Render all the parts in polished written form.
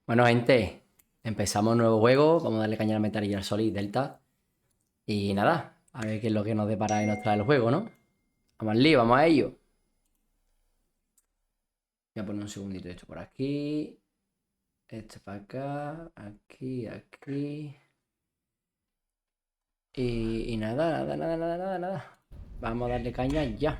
Bueno, gente, empezamos un nuevo juego. Vamos a darle caña a metalgearsolid delta. Y nada, a ver qué es lo que nos depara y nos trae el juego, ¿no? Vamos al lío, vamos a ello. Voy a poner un segundito esto por aquí. Este para acá. Aquí, aquí. Y nada. Vamos a darle caña ya.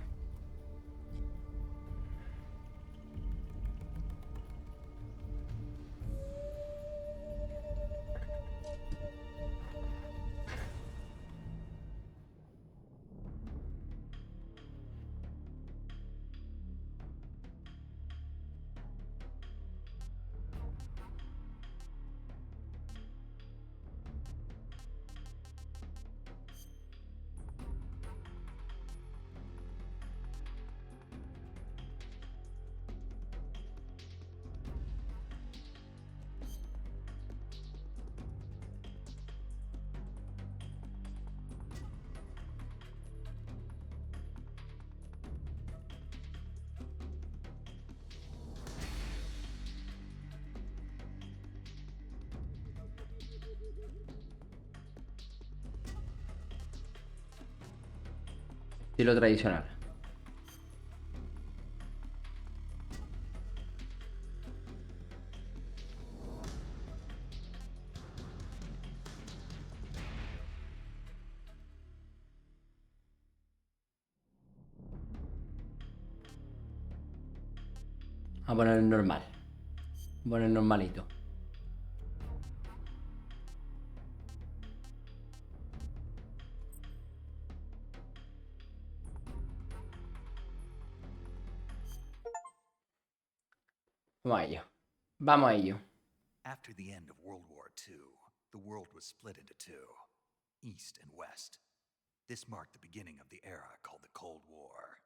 Estilo tradicional. Vamos a poner el normal. Vamos a poner el normalito. Vamos a ello. Vamos a ello. After the end of World War II, the world was split into two, East and West. This marked the beginning of the era called the Cold War.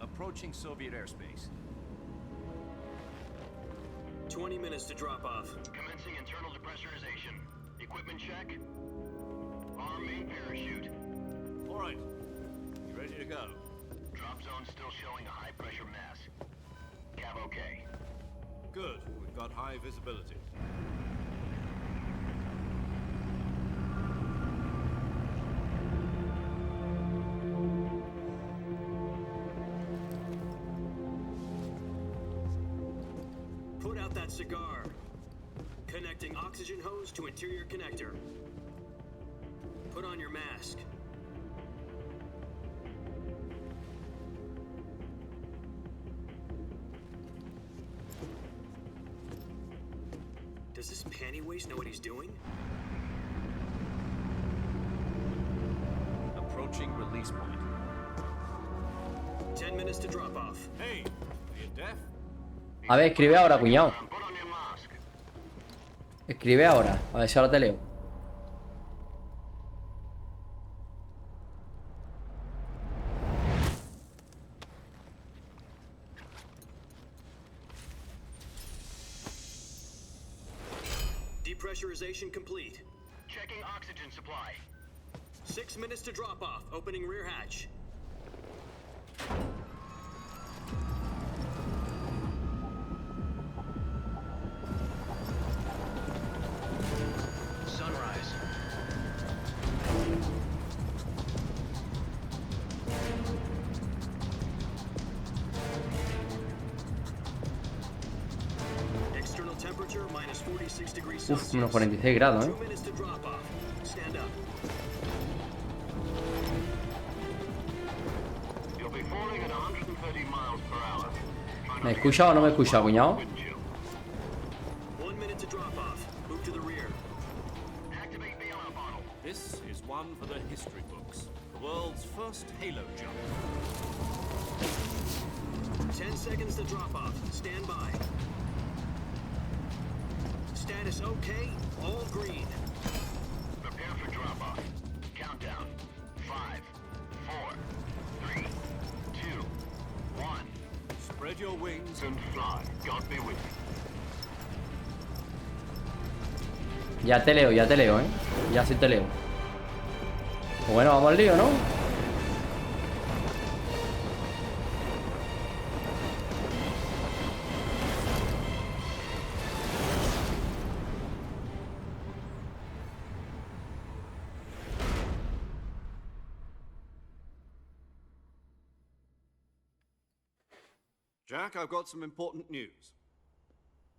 Approaching Soviet airspace. 20 minutes to drop off. Commencing internal depressurization. Equipment check. Arm main parachute. All right. You ready to go? Drop zone still showing a high pressure mass. Cav okay. Good. We've got high visibility. Put out that cigar. Connecting oxygen hose to interior connector. Put on your mask. Does this panty waste know what he's doing? Approaching release point. 10 minutes to drop off. Hey, are you deaf? A ver, escribe ahora, cuñado. Put on your mask. Escribe ahora. A ver si ahora te leo. Depressurization complete. Checking oxygen supply. 6 minutes to drop off. Opening rear hatch. Sunrise. External temperature minus 46 degrees Uf, Celsius. menos 46 grados, 2 minutes to drop off. Stand up. You'll be falling at 130 miles per hour. Try not ¿Me to escucha o no me escucha, cuñado? wind chill. history books. The world's first Halo jump. 10 seconds to drop off. Stand by. Status okay. All green. Prepare for drop-off. Countdown. 5, 4, 3, 2, 1. Spread your wings And fly. God be with you. Ya te leo, ¿eh? Ya sí te leo. Pues bueno, vamos al lío, ¿no? Jack, I've got some important news.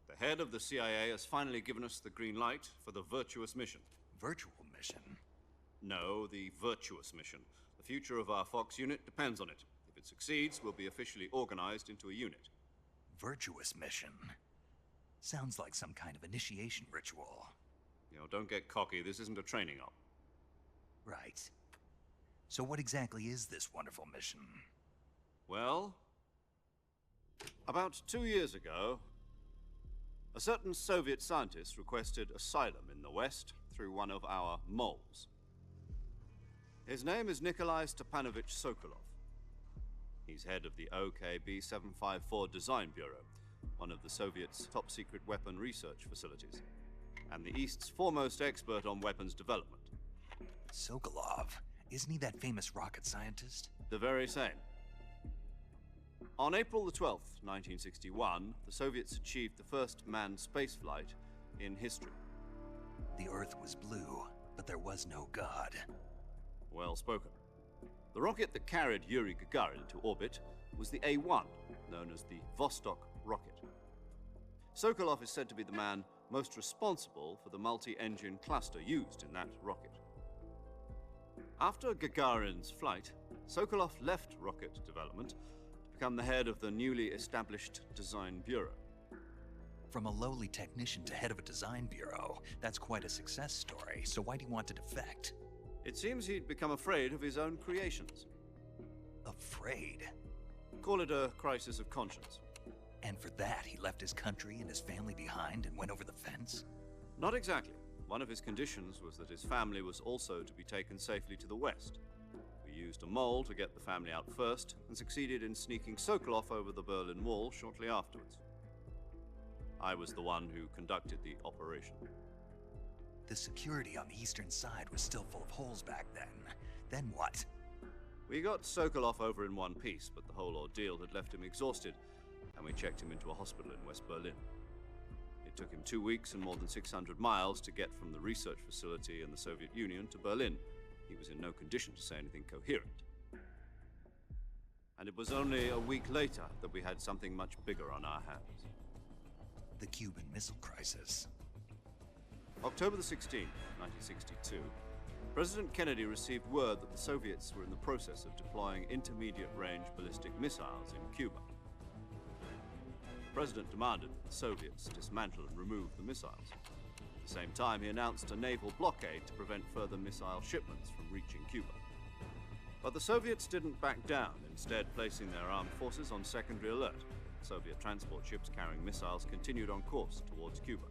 The head of the CIA has finally given us the green light for the virtuous mission. Virtual mission? No, the virtuous mission. The future of our Fox unit depends on it. If it succeeds, we'll be officially organized into a unit. Virtuous mission? Sounds like some kind of initiation ritual. You know, don't get cocky. This isn't a training op. Right. So what exactly is this wonderful mission? Well, about 2 years ago, a certain Soviet scientist requested asylum in the West through one of our moles. His name is Nikolai Stepanovich Sokolov. He's head of the OKB 754 Design Bureau, one of the Soviets' top-secret weapon research facilities, and the East's foremost expert on weapons development. Sokolov? Isn't he that famous rocket scientist? The very same. On April the 12th, 1961, the Soviets achieved the first manned spaceflight in history. The Earth was blue, but there was no God. Well spoken. The rocket that carried Yuri Gagarin to orbit was the A-1, known as the Vostok rocket. Sokolov is said to be the man most responsible for the multi-engine cluster used in that rocket. After Gagarin's flight, Sokolov left rocket development to become the head of the newly established Design Bureau. From a lowly technician to head of a design bureau, that's quite a success story, so why'd he want to defect? It seems he'd become afraid of his own creations. Afraid? Call it a crisis of conscience. And for that, he left his country and his family behind and went over the fence? Not exactly. One of his conditions was that his family was also to be taken safely to the West. We used a mole to get the family out first and succeeded in sneaking Sokolov over the Berlin Wall shortly afterwards. I was the one who conducted the operation. The security on the eastern side was still full of holes back then. Then what? We got Sokolov over in one piece, but the whole ordeal had left him exhausted, and we checked him into a hospital in West Berlin. It took him 2 weeks and more than 600 miles to get from the research facility in the Soviet Union to Berlin. He was in no condition to say anything coherent. And it was only a week later that we had something much bigger on our hands. The Cuban Missile Crisis. October the 16th, 1962, President Kennedy received word that the Soviets were in the process of deploying intermediate-range ballistic missiles in Cuba. The President demanded that the Soviets dismantle and remove the missiles. At the same time, he announced a naval blockade to prevent further missile shipments from reaching Cuba. But the Soviets didn't back down, instead placing their armed forces on secondary alert. Soviet transport ships carrying missiles continued on course towards Cuba.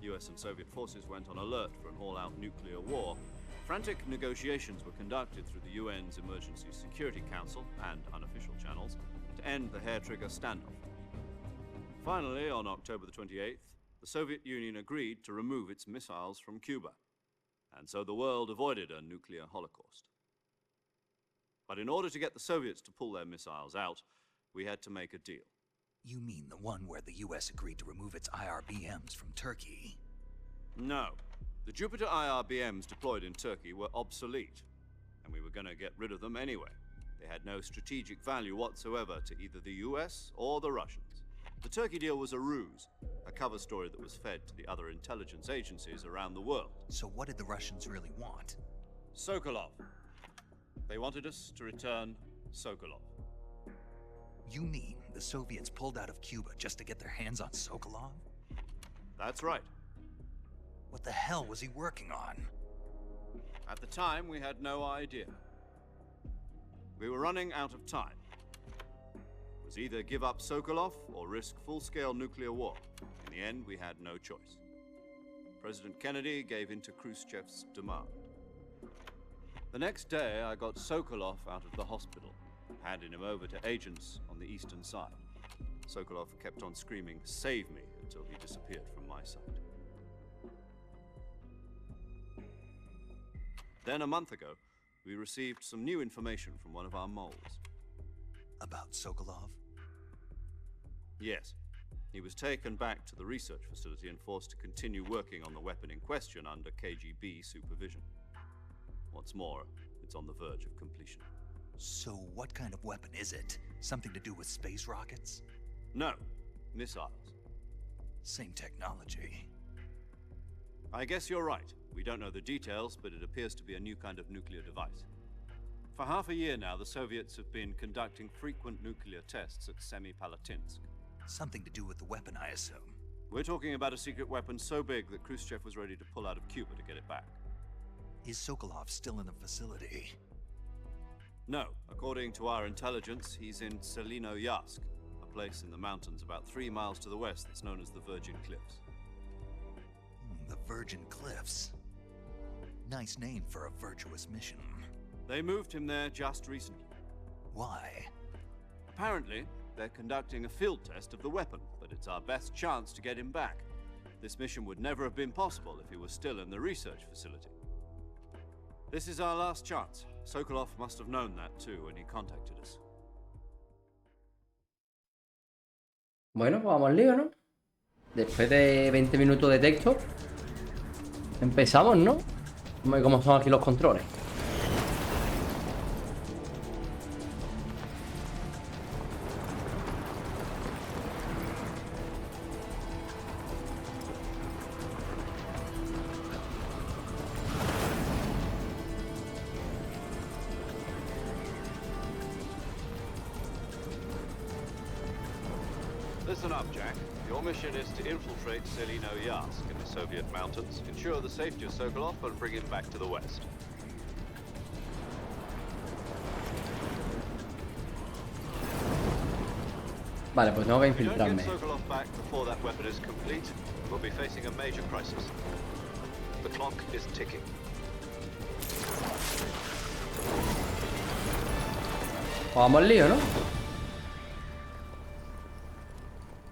US and Soviet forces went on alert for an all-out nuclear war. Frantic negotiations were conducted through the UN's Emergency Security Council and unofficial channels to end the hair-trigger standoff. Finally, on October the 28th, the Soviet Union agreed to remove its missiles from Cuba, and so the world avoided a nuclear holocaust. But in order to get the Soviets to pull their missiles out, we had to make a deal. You mean the one where the US agreed to remove its IRBMs from Turkey? No. The Jupiter IRBMs deployed in Turkey were obsolete, and we were going to get rid of them anyway. They had no strategic value whatsoever to either the US or the Russians. The Turkey deal was a ruse, a cover story that was fed to the other intelligence agencies around the world. So what did the Russians really want? Sokolov. They wanted us to return Sokolov. You mean the Soviets pulled out of Cuba just to get their hands on Sokolov? That's right. What the hell was he working on? At the time, we had no idea. We were running out of time. It was either give up Sokolov or risk full-scale nuclear war. In the end, we had no choice. President Kennedy gave in to Khrushchev's demand. The next day, I got Sokolov out of the hospital, handed him over to agents on the eastern side. Sokolov kept on screaming, "Save me," until he disappeared from my sight. Then a month ago, we received some new information from one of our moles. About Sokolov? Yes. He was taken back to the research facility and forced to continue working on the weapon in question under KGB supervision. What's more, it's on the verge of completion. So what kind of weapon is it? Something to do with space rockets? No, missiles. Same technology. I guess you're right. We don't know the details, but it appears to be a new kind of nuclear device. For half a year now, the Soviets have been conducting frequent nuclear tests at Semipalatinsk. Something to do with the weapon, I assume. We're talking about a secret weapon so big that Khrushchev was ready to pull out of Cuba to get it back. Is Sokolov still in the facility? No, according to our intelligence, he's in Selinoyarsk, a place in the mountains about 3 miles to the west that's known as the Virgin Cliffs. The Virgin Cliffs. Nice name for a virtuous mission. They moved him there just recently. Why? Apparently, they're conducting a field test of the weapon, but it's our best chance to get him back. This mission would never have been possible if he was still in the research facility. This is our last chance. Sokolov must have known that too when he contacted us. Bueno, pues vamos al lío, ¿no? Después de 20 minutos de texto, empezamos, ¿no? Vamos a ver cómo son aquí los controles. Listen up, Jack. Your mission is to infiltrate Selinoyarsk in the Soviet mountains, ensure the safety of Sokolov, and bring him back to the west. Vale, pues tengo que If we don't infiltrarme. get Sokolov back before that weapon is complete, we'll be facing a major crisis. The clock is ticking. Pues vamos al lío, ¿no?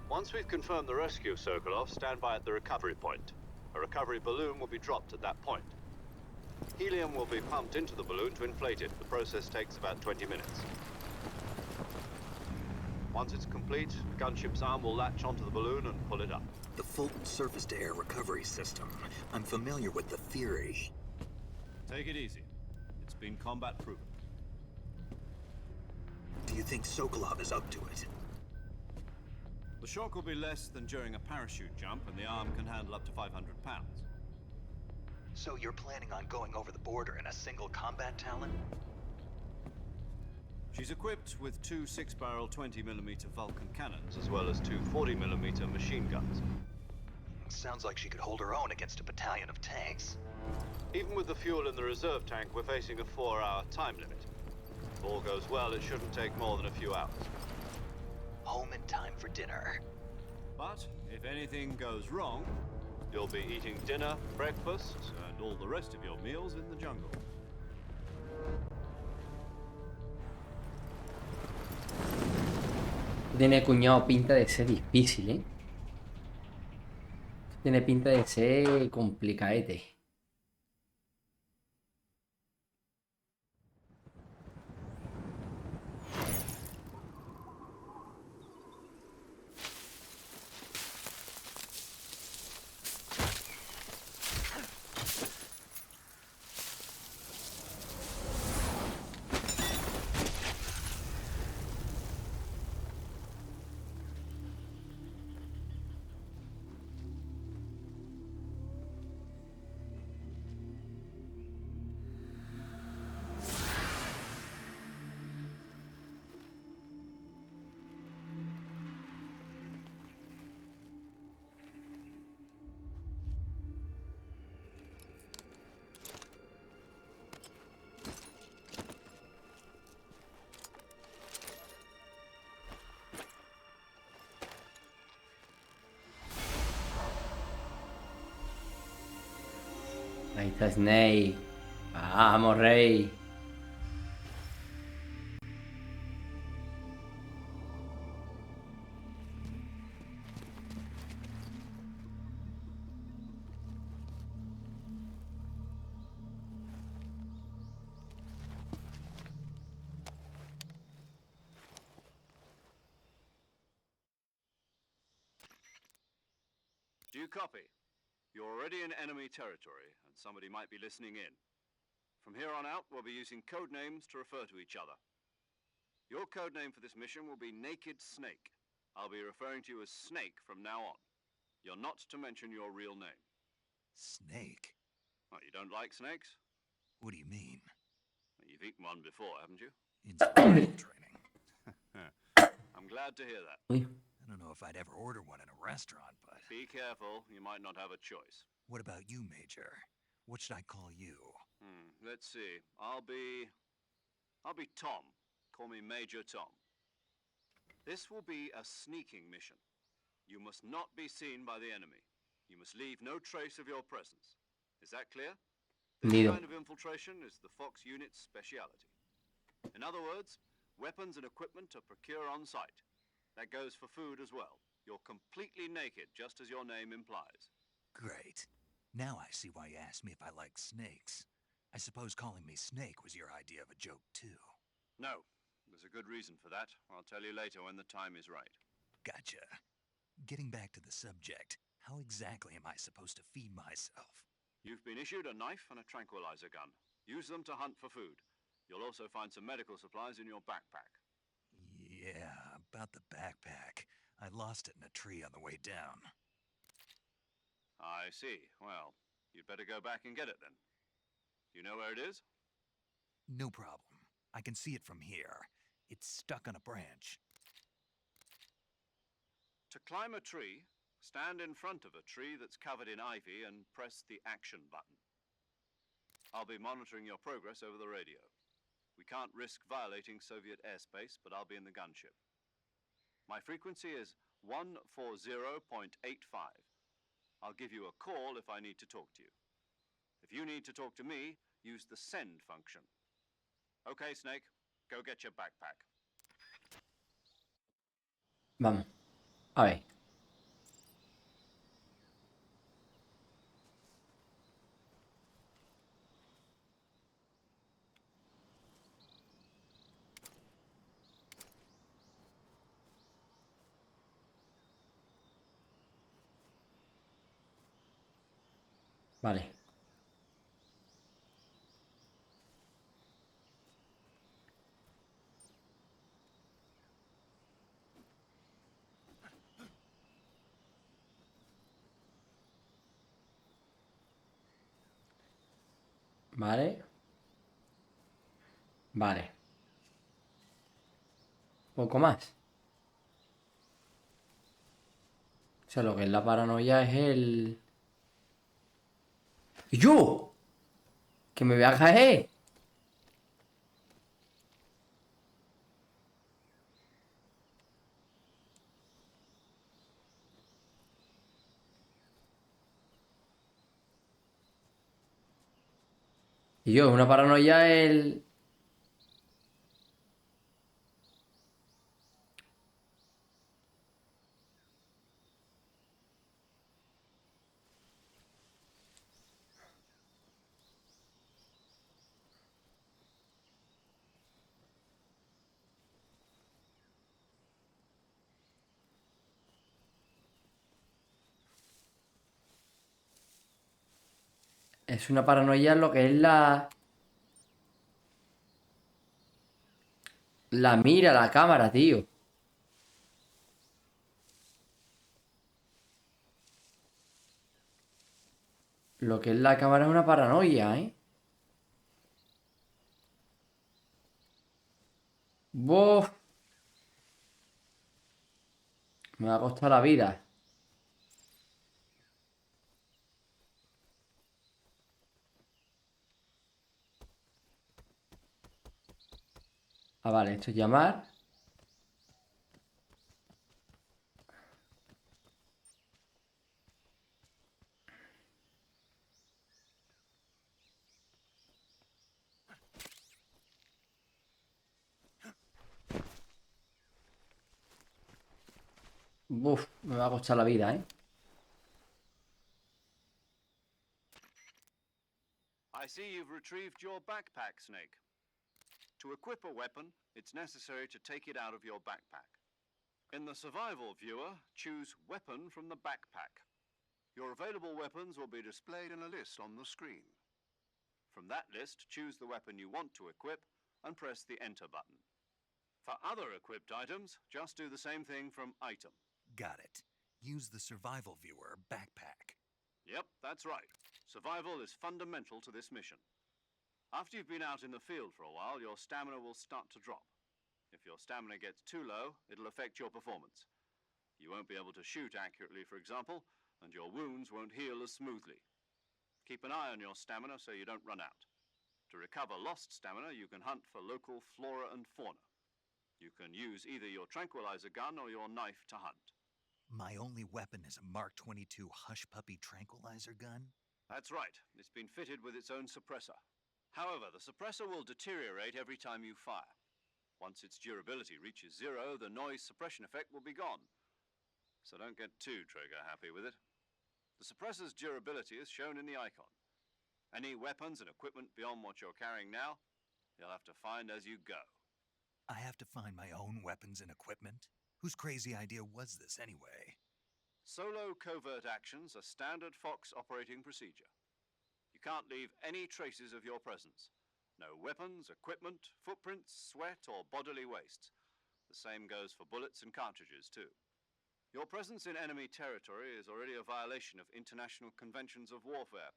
Once we've confirmed the rescue of Sokolov, stand by at the recovery point. A recovery balloon will be dropped at that point. Helium will be pumped into the balloon to inflate it. The process takes about 20 minutes. Once it's complete, the gunship's arm will latch onto the balloon and pull it up. The Fulton surface-to-air recovery system. I'm familiar with the theory. Take it easy. It's been combat proven. Do you think Sokolov is up to it? The shock will be less than during a parachute jump, and the arm can handle up to 500 pounds. So you're planning on going over the border in a single combat Talon? She's equipped with 2 6-barrel 20mm Vulcan cannons, as well as 2 40mm machine guns. Sounds like she could hold her own against a battalion of tanks. Even with the fuel in the reserve tank, we're facing a 4-hour time limit. If all goes well, it shouldn't take more than a few hours. Home in time for dinner. But if anything goes wrong, you'll be eating dinner, breakfast, and all the rest of your meals in the jungle. Tiene, cuñado, pinta de ser difícil, ¿eh? Tiene pinta de ser complicadete. Ahí está Snake. Vamos, rey. Do you copy? You're already in enemy territory, and somebody might be listening in. From here on out, we'll be using code names to refer to each other. Your code name for this mission will be Naked Snake. I'll be referring to you as Snake from now on. You're not to mention your real name. Snake? Oh, you don't like snakes? What do you mean? You've eaten one before, haven't you? In survival training. I'm glad to hear that. Uy. I don't know if I'd ever order one in a restaurant, but... Be careful, you might not have a choice. What about you, Major? What should I call you? Let's see. I'll be Tom. Call me Major Tom. This will be a sneaking mission. You must not be seen by the enemy. You must leave no trace of your presence. Is that clear? This Entendido. kind of infiltration is the Fox unit's speciality. In other words, weapons and equipment are procured on site. That goes for food as well. You're completely naked, just as your name implies. Great. Now I see why you asked me if I like snakes. I suppose calling me Snake was your idea of a joke, too. No, there's a good reason for that. I'll tell you later when the time is right. Gotcha. Getting back to the subject, how exactly am I supposed to feed myself? You've been issued a knife and a tranquilizer gun. Use them to hunt for food. You'll also find some medical supplies in your backpack. Yeah, about the backpack. I lost it in a tree on the way down. I see. Well, you'd better go back and get it then. You know where it is? No problem. I can see it from here. It's stuck on a branch. To climb a tree, stand in front of a tree that's covered in ivy and press the action button. I'll be monitoring your progress over the radio. We can't risk violating Soviet airspace, but I'll be in the gunship. My frequency is 140.85. I'll give you a call if I need to talk to you. If you need to talk to me, use the send function. Okay, Snake, go get your backpack. Vamos. A ver. Vale. Vale. Vale. Poco más. O sea, lo que es la paranoia es el... ¡Y yo! ¡Que me voy a caer! Y yo, es una paranoia el... Es una paranoia lo que es la... La mira, la cámara, tío. Lo que es la cámara es una paranoia, ¿eh? ¡Bof! Me va a costar la vida. Ah, vale, esto es llamar. Uf, me va a costar la vida, ¿eh? I see you've retrieved your backpack, Snake. To equip a weapon, it's necessary to take it out of your backpack. In the survival viewer, choose Weapon from the backpack. Your available weapons will be displayed in a list on the screen. From that list, choose the weapon you want to equip and press the Enter button. For other equipped items, just do the same thing from Item. Got it. Use the survival viewer backpack. Yep, that's right. Survival is fundamental to this mission. After you've been out in the field for a while, your stamina will start to drop. If your stamina gets too low, it'll affect your performance. You won't be able to shoot accurately, for example, and your wounds won't heal as smoothly. Keep an eye on your stamina so you don't run out. To recover lost stamina, you can hunt for local flora and fauna. You can use either your tranquilizer gun or your knife to hunt. My only weapon is a Mark 22 Hush Puppy tranquilizer gun? That's right. It's been fitted with its own suppressor. However, the suppressor will deteriorate every time you fire. Once its durability reaches 0, the noise suppression effect will be gone. So don't get too trigger happy with it. The suppressor's durability is shown in the icon. Any weapons and equipment beyond what you're carrying now, you'll have to find as you go. I have to find my own weapons and equipment? Whose crazy idea was this anyway? Solo covert actions are standard Fox operating procedure. You can't leave any traces of your presence. No weapons, equipment, footprints, sweat, or bodily wastes. The same goes for bullets and cartridges, too. Your presence in enemy territory is already a violation of international conventions of warfare.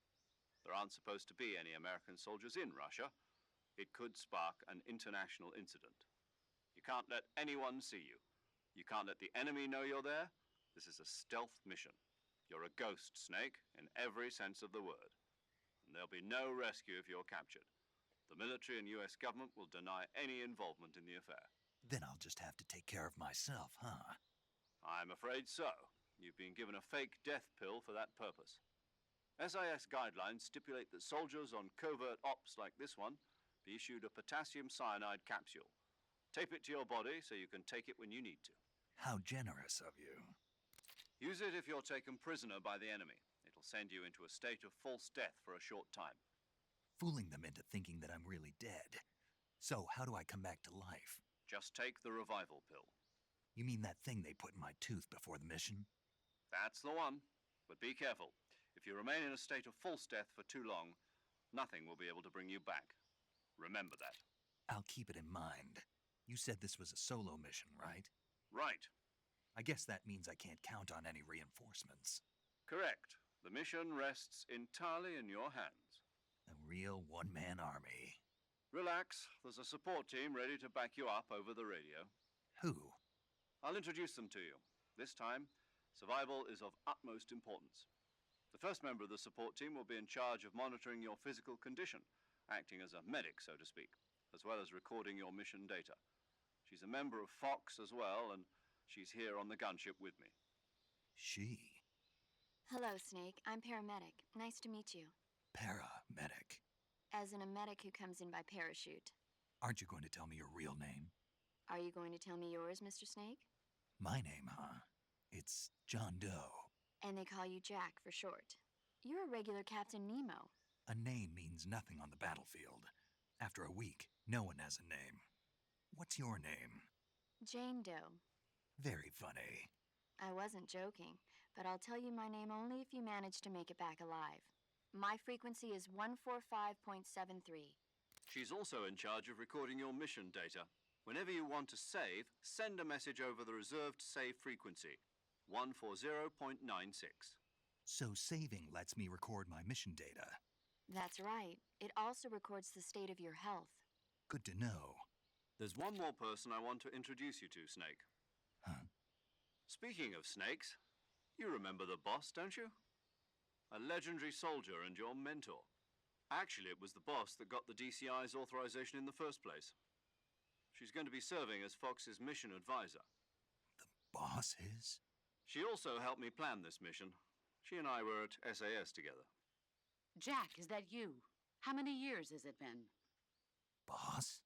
There aren't supposed to be any American soldiers in Russia. It could spark an international incident. You can't let anyone see you. You can't let the enemy know you're there. This is a stealth mission. You're a ghost, Snake, in every sense of the word. And there'll be no rescue if you're captured. The military and US government will deny any involvement in the affair. Then I'll just have to take care of myself, huh? I'm afraid so. You've been given a fake death pill for that purpose. SIS guidelines stipulate that soldiers on covert ops like this one be issued a potassium cyanide capsule. Tape it to your body so you can take it when you need to. How generous of you. Use it if you're taken prisoner by the enemy. It'll send you into a state of false death for a short time. Fooling them into thinking that I'm really dead. So, how do I come back to life? Just take the revival pill. You mean that thing they put in my tooth before the mission? That's the one. But be careful. If you remain in a state of false death for too long, nothing will be able to bring you back. Remember that. I'll keep it in mind. You said this was a solo mission, right? Right. I guess that means I can't count on any reinforcements. Correct. The mission rests entirely in your hands. A real one-man army. Relax. There's a support team ready to back you up over the radio. Who? I'll introduce them to you. This time, survival is of utmost importance. The first member of the support team will be in charge of monitoring your physical condition, acting as a medic, so to speak, as well as recording your mission data. She's a member of Fox as well, and she's here on the gunship with me. She. Hello, Snake. I'm paramedic. Nice to meet you. Paramedic. As in a medic who comes in by parachute. Aren't you going to tell me your real name? Are you going to tell me yours, Mr. Snake? My name, huh? It's John Doe. And they call you Jack for short. You're a regular Captain Nemo. A name means nothing on the battlefield. After a week, no one has a name. What's your name? Jane Doe. Very funny. I wasn't joking, but I'll tell you my name only if you manage to make it back alive. My frequency is 145.73. She's also in charge of recording your mission data. Whenever you want to save, send a message over the reserved save frequency, 140.96. So saving lets me record my mission data. That's right. It also records the state of your health. Good to know. There's one more person I want to introduce you to, Snake. Huh? Speaking of snakes, you remember the boss, don't you? A legendary soldier and your mentor. Actually, it was the boss that got the DCI's authorization in the first place. She's going to be serving as Fox's mission advisor. The boss is? She also helped me plan this mission. She and I were at SAS together. Jack, is that you? How many years has it been? Boss?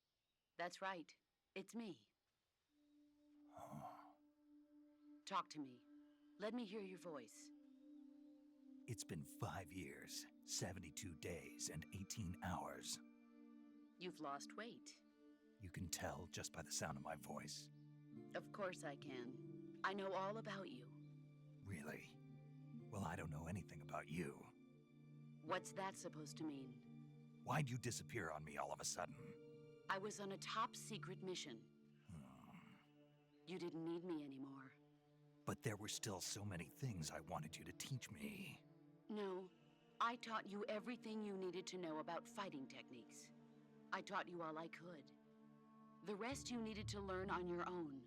That's right. It's me. Talk to me. Let me hear your voice. It's been 5 years, 72 days, and 18 hours. You've lost weight. You can tell just by the sound of my voice. Of course I can. I know all about you. Really? Well, I don't know anything about you. What's that supposed to mean? Why'd you disappear on me all of a sudden? I was on a top-secret mission. You didn't need me anymore. But there were still so many things I wanted you to teach me. No, I taught you everything you needed to know about fighting techniques. I taught you all I could. The rest you needed to learn on your own.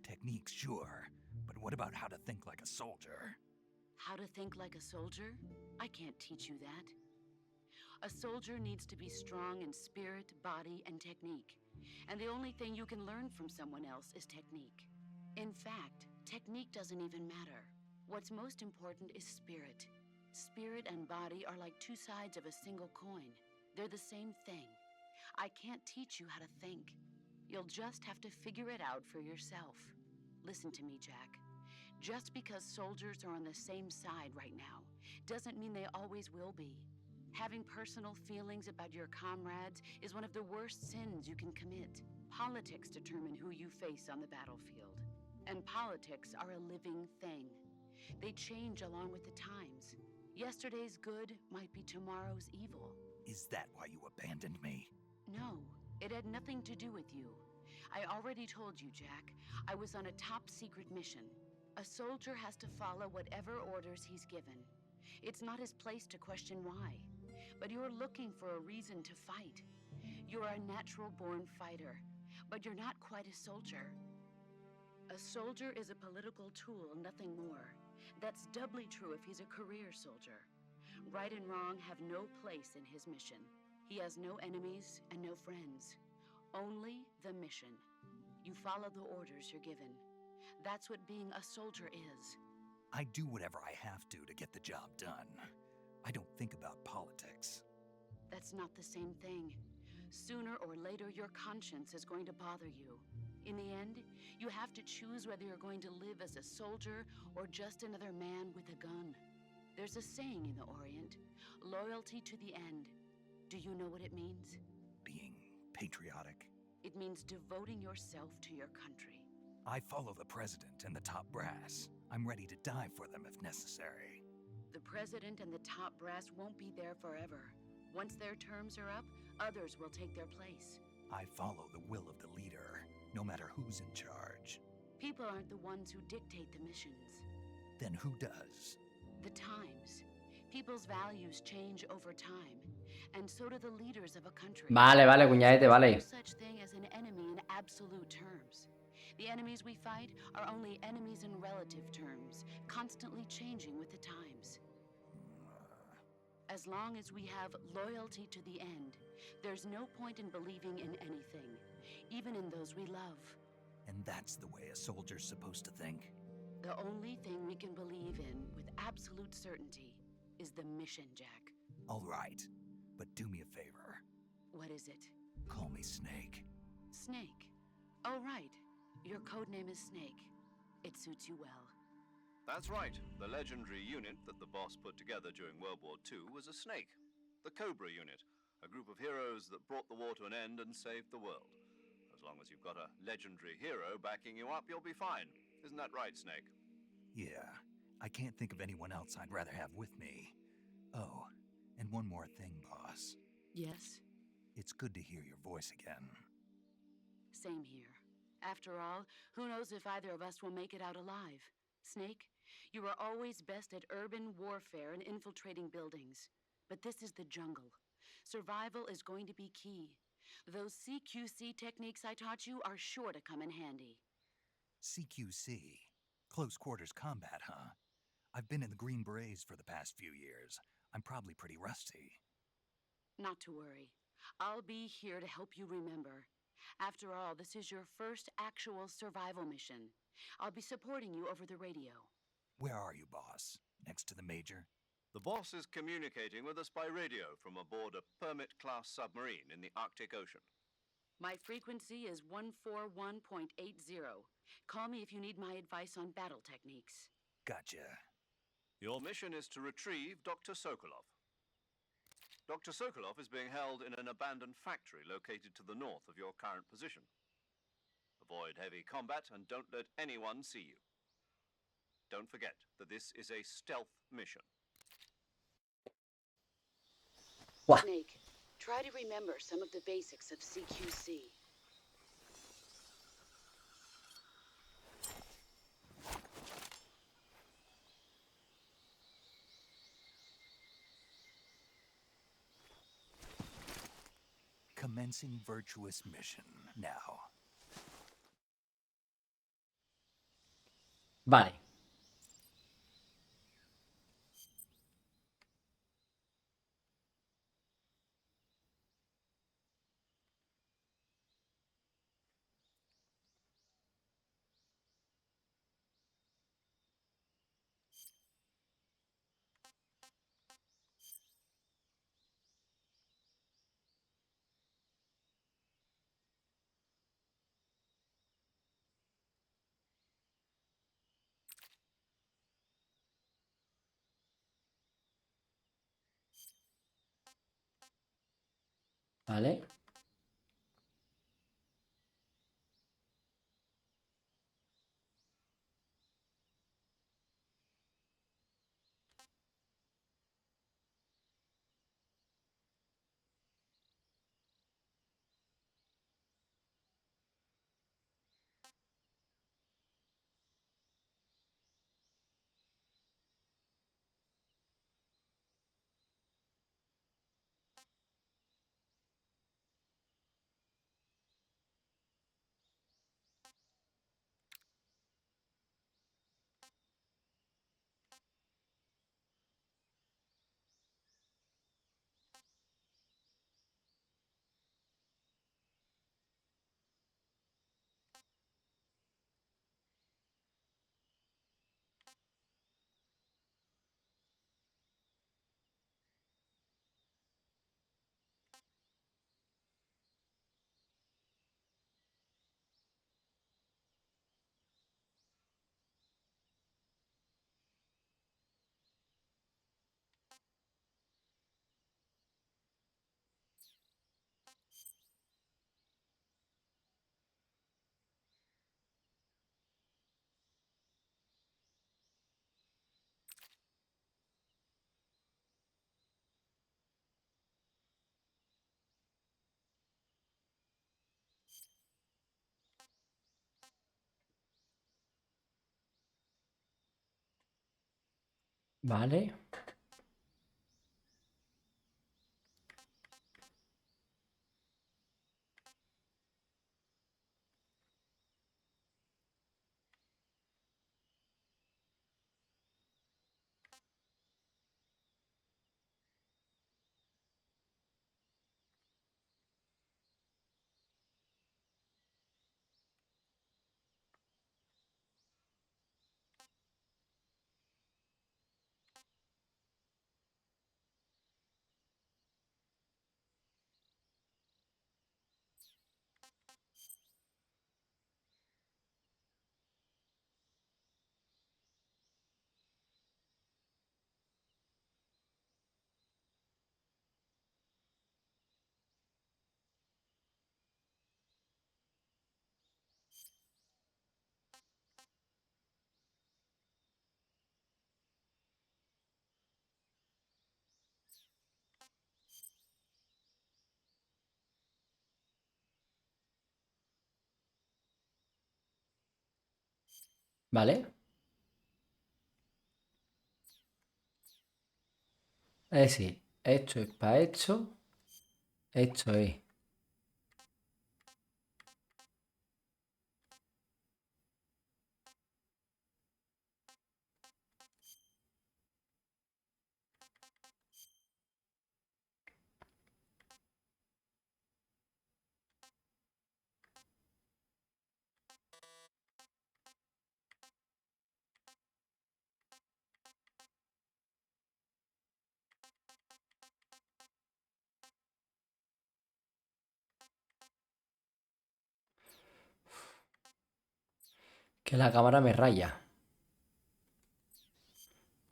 Techniques, sure, but what about how to think like a soldier? How to think like a soldier? I can't teach you that. A soldier needs to be strong in spirit, body, and technique. And the only thing you can learn from someone else is technique. In fact, technique doesn't even matter. What's most important is spirit. Spirit and body are like two sides of a single coin. They're the same thing. I can't teach you how to think. You'll just have to figure it out for yourself. Listen to me, Jack. Just because soldiers are on the same side right now doesn't mean they always will be. Having personal feelings about your comrades is one of the worst sins you can commit. Politics determine who you face on the battlefield. And politics are a living thing. They change along with the times. Yesterday's good might be tomorrow's evil. Is that why you abandoned me? No, it had nothing to do with you. I already told you, Jack. I was on a top-secret mission. A soldier has to follow whatever orders he's given. It's not his place to question why. But you're looking for a reason to fight. You're a natural-born fighter, but you're not quite a soldier. A soldier is a political tool, nothing more. That's doubly true if he's a career soldier. Right and wrong have no place in his mission. He has no enemies and no friends. Only the mission. You follow the orders you're given. That's what being a soldier is. I do whatever I have to get the job done. I don't think about politics. That's not the same thing. Sooner or later, your conscience is going to bother you. In the end, you have to choose whether you're going to live as a soldier or just another man with a gun. There's a saying in the Orient, loyalty to the end. Do you know what it means? Being patriotic. It means devoting yourself to your country. I follow the president and the top brass. I'm ready to die for them if necessary. The president and the top brass won't be there forever. Once their terms are up, others will take their place. I follow the will of the leader, no matter who's in charge. People aren't the ones who dictate the missions. Then who does? The times. People's values change over time, and so do the leaders of a country. Vale, vale, cuñadete, There's vale. no such thing as an enemy in absolute terms. The enemies we fight are only enemies in relative terms, constantly changing with the times. As long as we have loyalty to the end, there's no point in believing in anything, even in those we love. And that's the way a soldier's supposed to think? The only thing we can believe in with absolute certainty is the mission, Jack. All right, but do me a favor. What is it? Call me Snake. Snake. Oh, right. Your codename is Snake. It suits you well. That's right. The legendary unit that the boss put together during World War II was a snake. The Cobra unit, a group of heroes that brought the war to an end and saved the world. As long as you've got a legendary hero backing you up, you'll be fine. Isn't that right, Snake? Yeah, I can't think of anyone else I'd rather have with me. Oh, and one more thing, boss. Yes? It's good to hear your voice again. Same here. After all, who knows if either of us will make it out alive? Snake, you are always best at urban warfare and infiltrating buildings. But this is the jungle. Survival is going to be key. Those CQC techniques I taught you are sure to come in handy. CQC? Close quarters combat, huh? I've been in the Green Berets for the past few years. I'm probably pretty rusty. Not to worry. I'll be here to help you remember. After all, this is your first actual survival mission. I'll be supporting you over the radio. Where are you, boss? Next to the Major? The boss is communicating with us by radio from aboard a Permit-class submarine in the Arctic Ocean. My frequency is 141.80. Call me if you need my advice on battle techniques. Gotcha. Your mission is to retrieve Dr. Sokolov. Dr. Sokolov is being held in an abandoned factory located to the north of your current position. Avoid heavy combat and don't let anyone see you. Don't forget that this is a stealth mission. Buah. Snake, try to remember some of the basics of CQC. Commencing virtuous mission now. Vale. Vale. Vale. Vale. Es decir, esto es para esto. Esto es. Que la cámara me raya.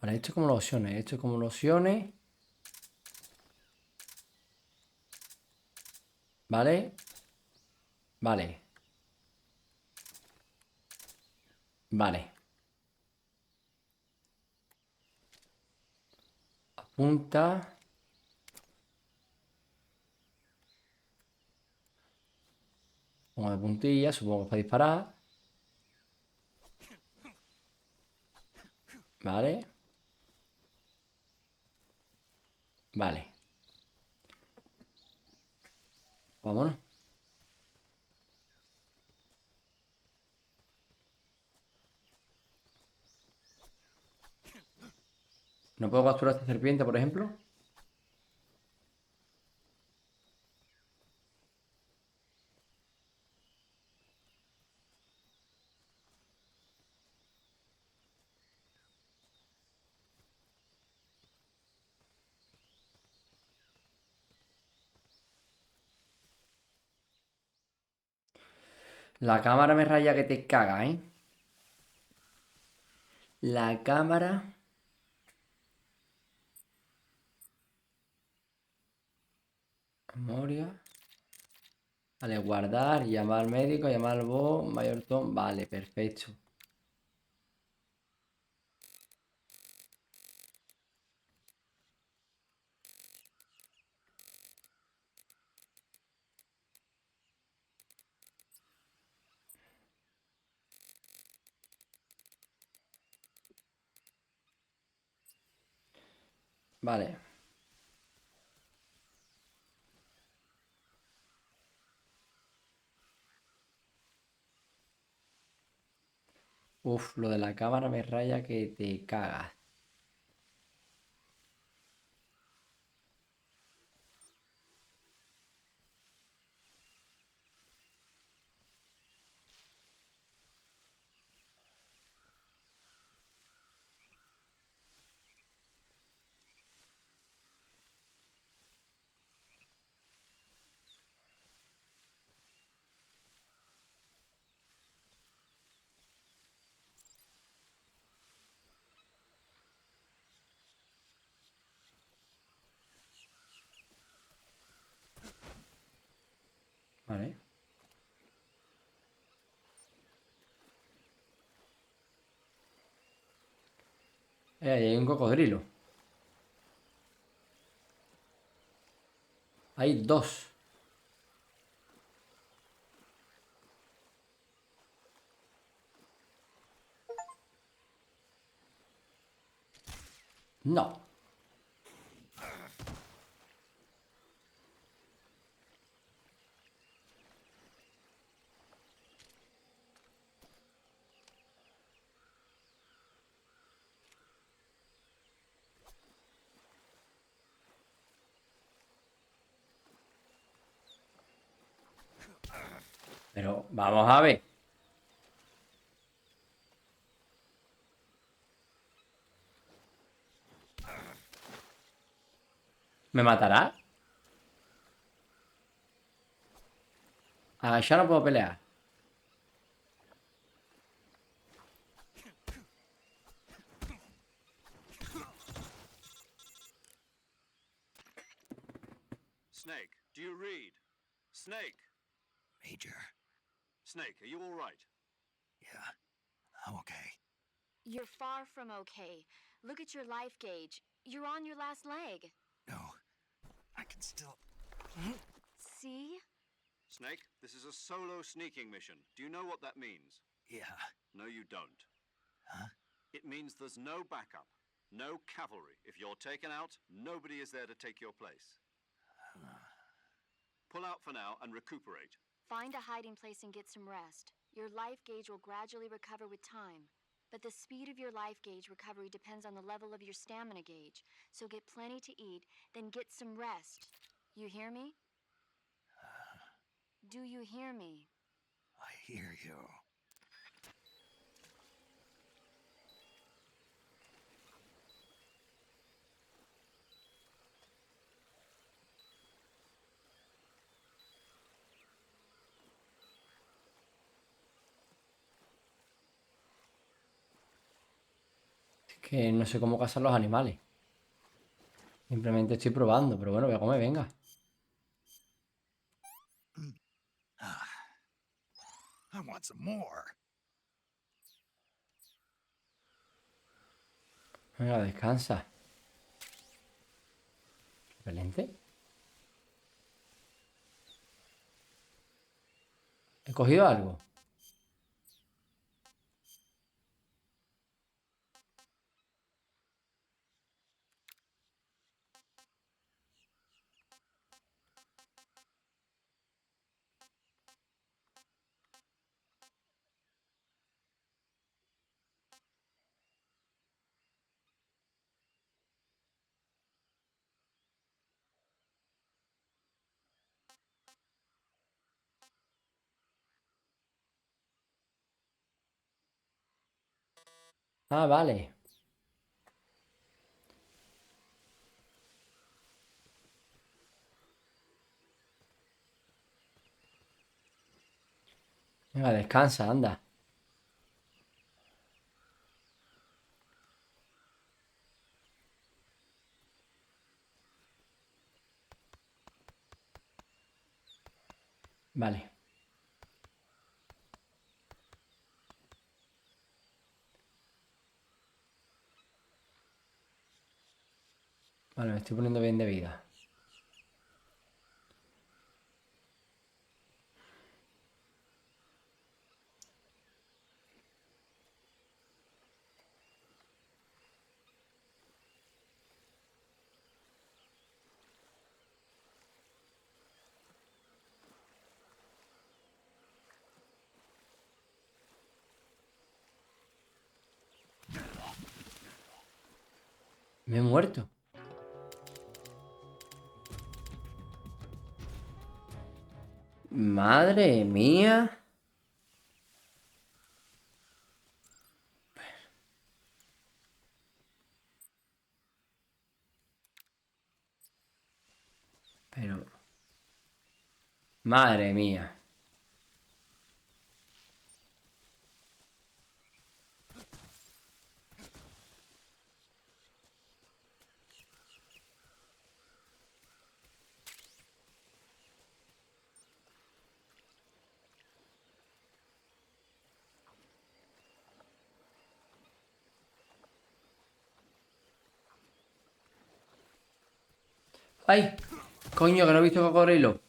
Vale, esto es como lociones. Esto es como lociones. Vale. Vale. Vale. Apunta. Pongo de puntilla, supongo que es para disparar. Vale. Vale. Vámonos. ¿No puedo capturar a esta serpiente, por ejemplo? La cámara me raya que te caga, ¿eh? La cámara... Memoria. Vale, guardar, llamar al médico, llamar al boss, mayor Tom. Vale, perfecto. Vale. Uf, lo de la cámara me raya que te cagas. Vale. Ahí hay un cocodrilo. Hay dos. No. Pero vamos a ver. ¿Me matará? Agachar no puedo pelear. Snake, do you read? Snake! Major. Snake, are you all right? Yeah, I'm okay. You're far from okay. Look at your life gauge. You're on your last leg. No, I can still. See? Snake, this is a solo sneaking mission. Do you know what that means? Yeah. No, you don't. Huh? It means there's no backup, no cavalry. If you're taken out, nobody is there to take your place. Pull out for now and recuperate. Find a hiding place and get some rest. Your life gauge will gradually recover with time. But the speed of your life gauge recovery depends on the level of your stamina gauge. So get plenty to eat, then get some rest. You hear me? Do you hear me? I hear you. Que no sé cómo cazar los animales. Simplemente estoy probando, pero bueno, voy a comer, venga. I want some more. Venga, descansa. ¿Repelente? ¿He cogido algo? Ah, vale. Venga, descansa, anda. Vale. Vale, me estoy poniendo bien de vida. Me he muerto. Madre mía. Pero... Madre mía. ¡Ay! Coño, que no he visto cocodrilo.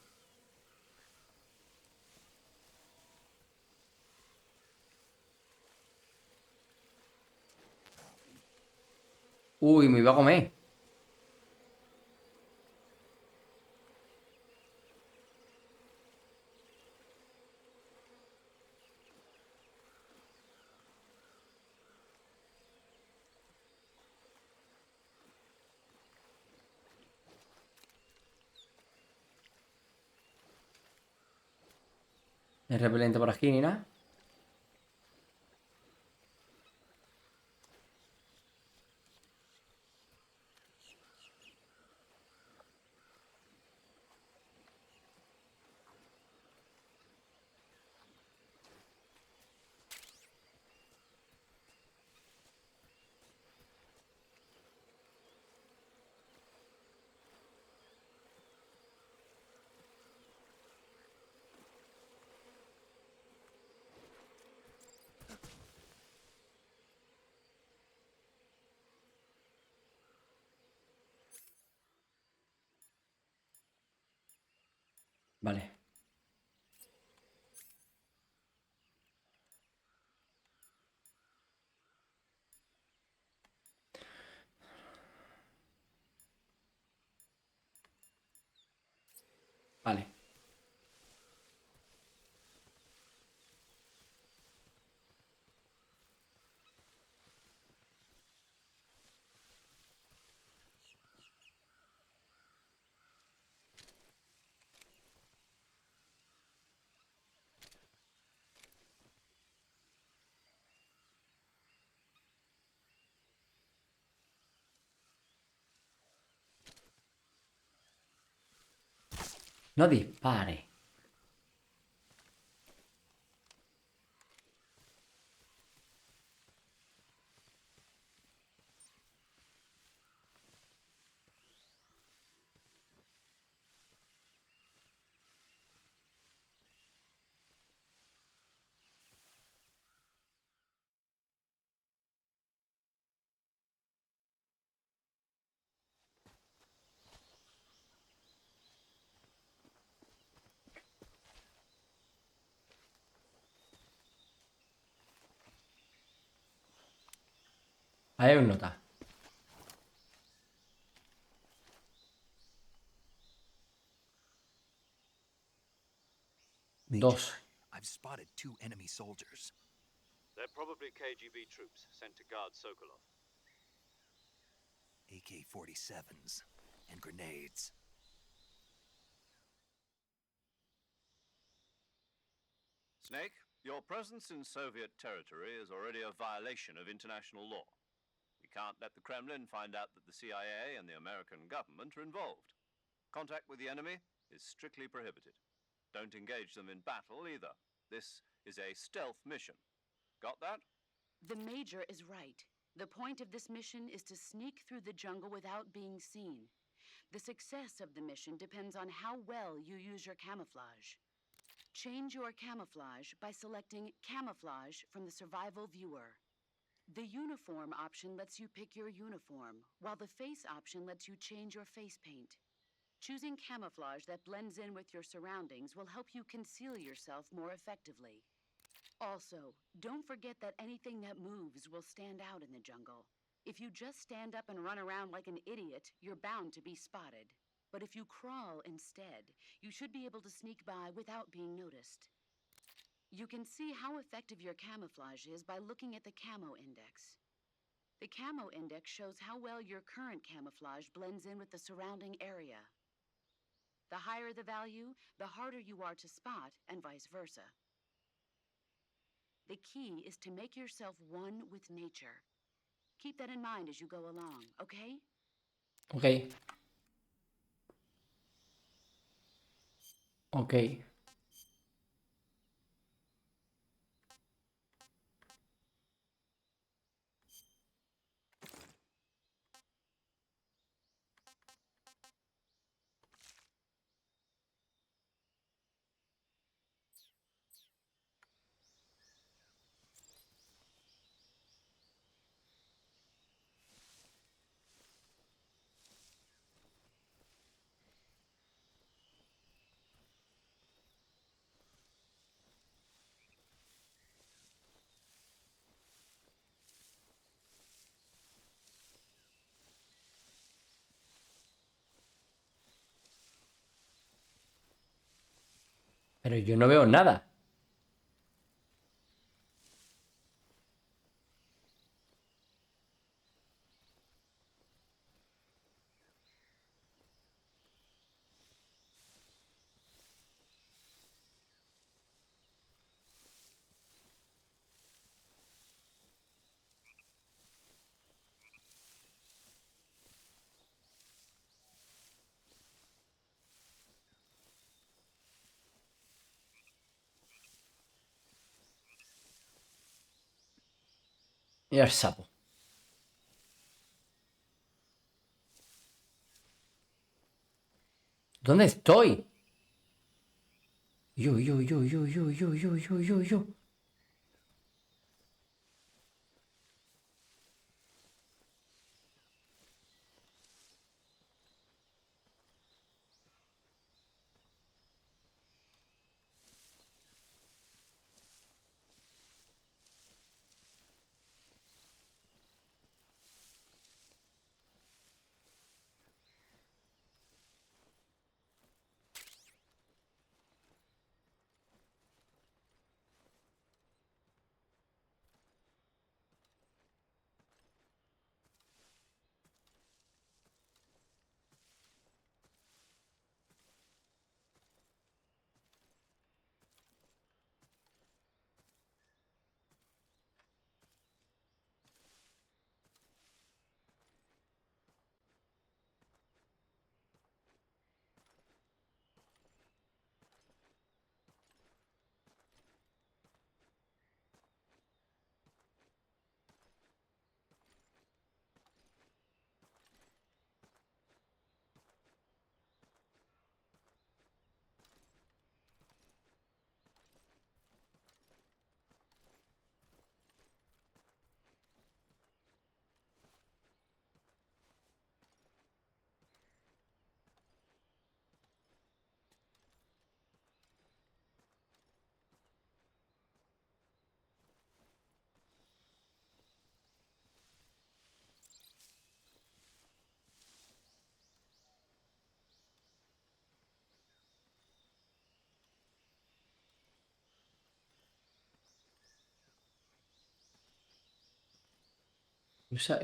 Uy, me iba a comer. El repelente por aquí ni nada. Vale. Vale. No dispare. Ahí hay un nota. Dos. I've spotted 2 enemy soldiers. They're probably KGB troops sent to guard Sokolov. AK-47s and grenades. Snake, your presence in Soviet territory is already a violation of international law. We can't let the Kremlin find out that the CIA and the American government are involved. Contact with the enemy is strictly prohibited. Don't engage them in battle either. This is a stealth mission. Got that? The Major is right. The point of this mission is to sneak through the jungle without being seen. The success of the mission depends on how well you use your camouflage. Change your camouflage by selecting Camouflage from the Survival Viewer. The Uniform option lets you pick your uniform, while the Face option lets you change your face paint. Choosing camouflage that blends in with your surroundings will help you conceal yourself more effectively. Also, don't forget that anything that moves will stand out in the jungle. If you just stand up and run around like an idiot, you're bound to be spotted. But if you crawl instead, you should be able to sneak by without being noticed. You can see how effective your camouflage is by looking at the Camo Index. The Camo Index shows how well your current camouflage blends in with the surrounding area. The higher the value, the harder you are to spot, and vice versa. The key is to make yourself one with nature. Keep that in mind as you go along, okay? Ok. Ok. Pero yo no veo nada. Mira el sapo. ¿Dónde estoy? Yo.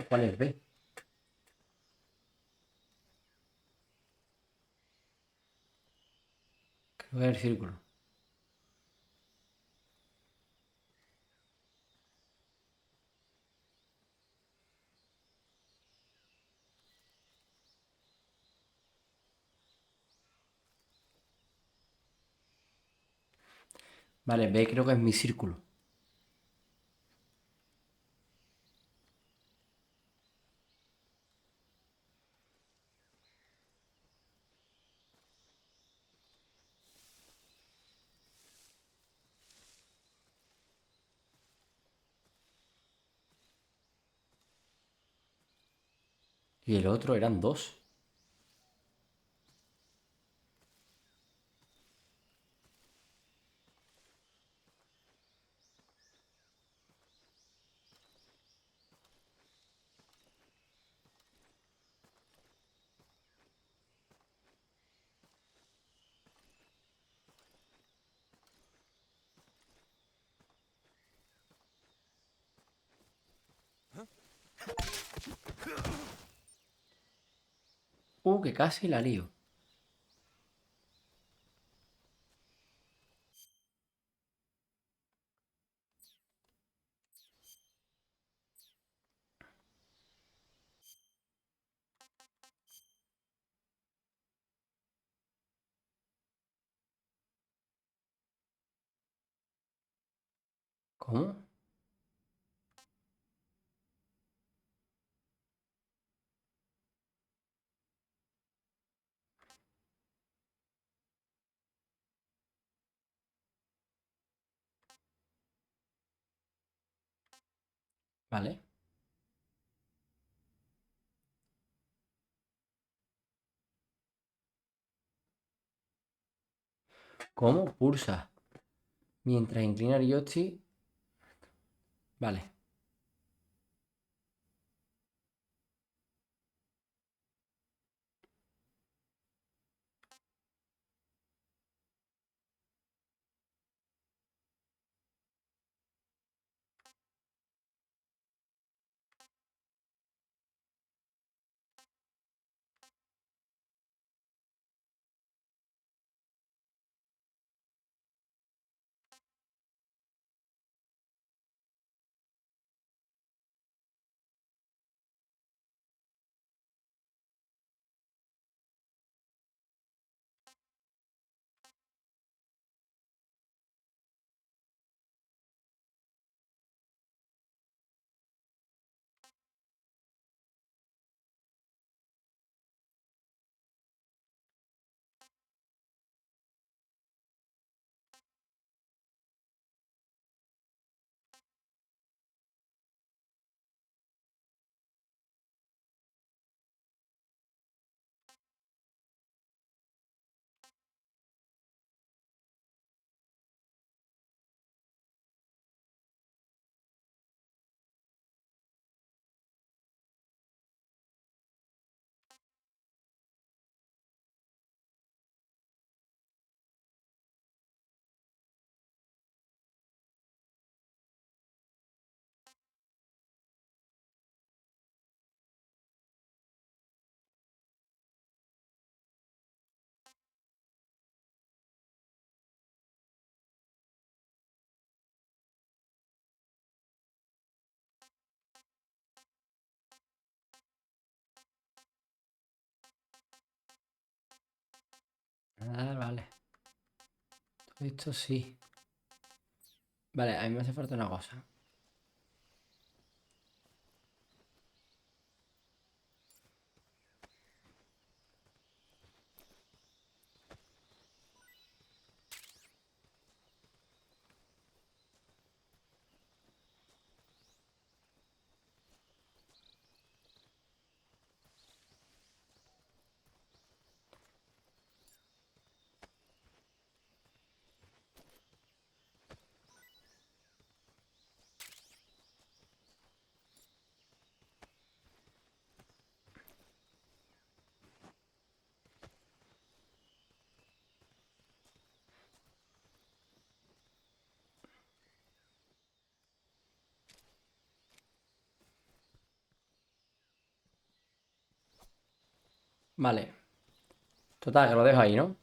¿Cuál es B? Creo que es el círculo. Vale, B creo que es mi círculo. Y el otro eran dos. Que casi la lío. ¿Cómo? Vale. ¿Cómo? Pulsa. Mientras inclina el joystick. Vale. Ah, vale. Todo esto sí. Vale, a mí me hace falta una cosa. Vale. Total, que lo dejo ahí, ¿no?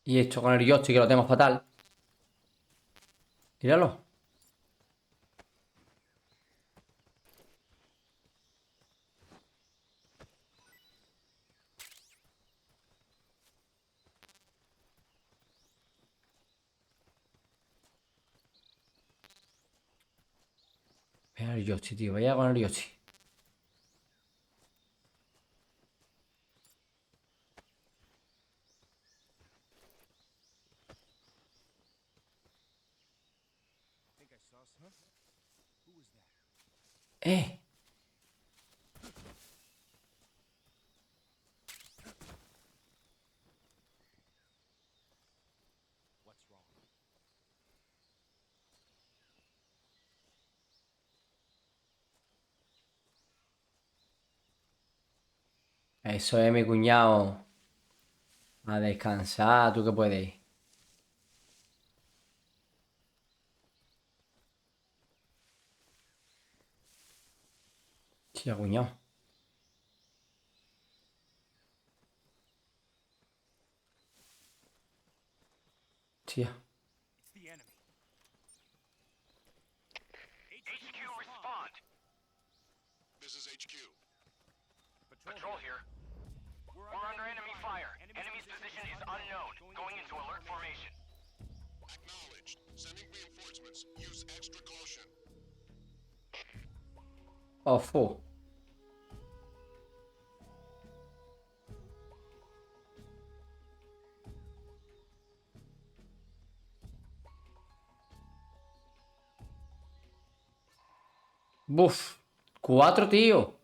Y esto con el joystick que lo tengo fatal. Míralo. Mira el joystick, tío. Vaya con el joystick. ¡Eh! Eso es mi cuñado. A descansar, tú que puedes. Tía, cuñado. Tía. HQ, respond. This is HQ. Patrol here. We're under enemy fire. Enemy's position is unknown. Going into alert formation. Acknowledged. Sending reinforcements. Use extra caution. Oh, fu. Buf. 4, tío.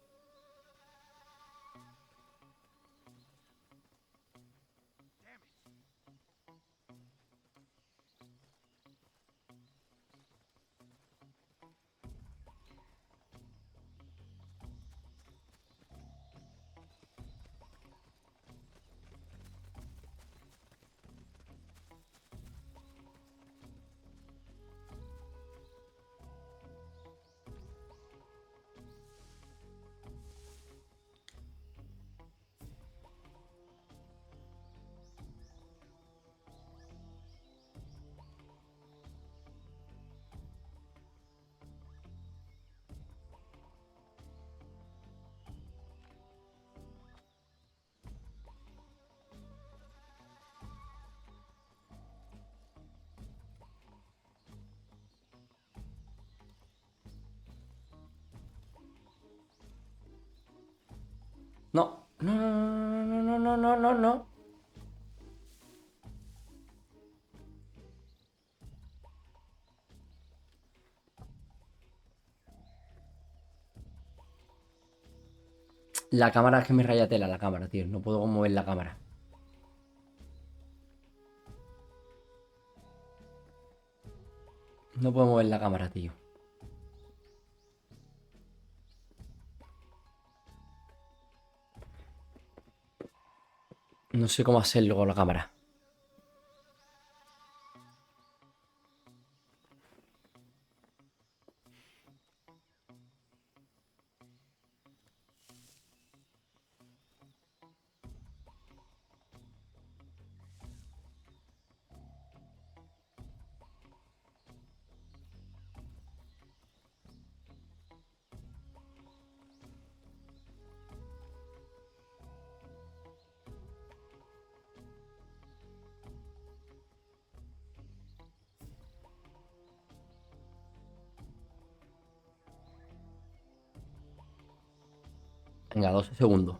No. No, no, no, no, no, no, no. La cámara es que me raya tela la cámara, tío. No puedo mover la cámara. No puedo mover la cámara, tío. No sé cómo hacerlo con la cámara. Venga, 12 segundos.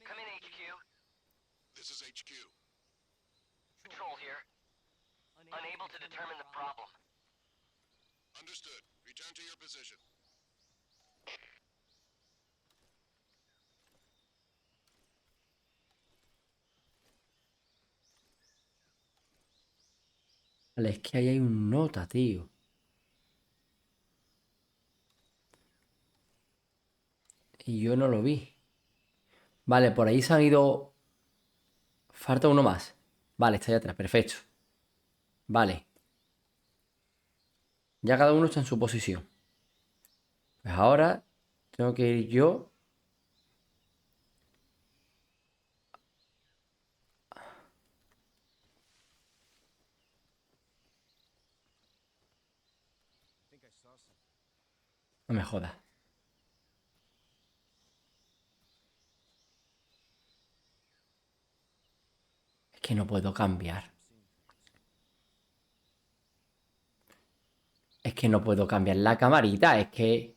Come in, HQ. This is HQ. Patrol here. Unable to determine the problem. Understood. Return to your position. Vale, es que ahí hay un nota, tío. Y yo no lo vi. Vale, por ahí se han ido. Falta uno más. Vale, está ahí atrás, perfecto. Vale. Ya cada uno está en su posición. Pues ahora tengo que ir yo. No me jodas. Es que no puedo cambiar. Es que no puedo cambiar la camarita. Es que...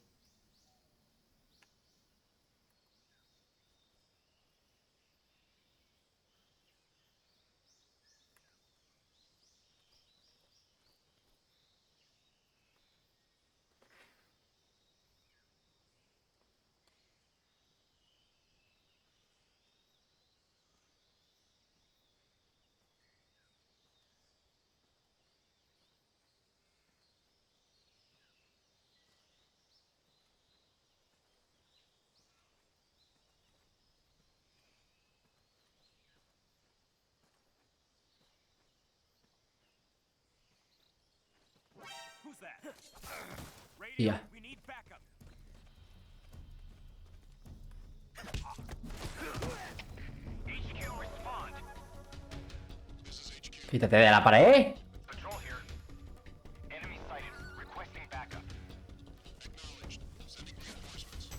Ya. HQ, respond. This is HQ. Quítate de la pared. Patrol here. Enemy sighted. Requesting backup. Acknowledged. Sending reinforcements.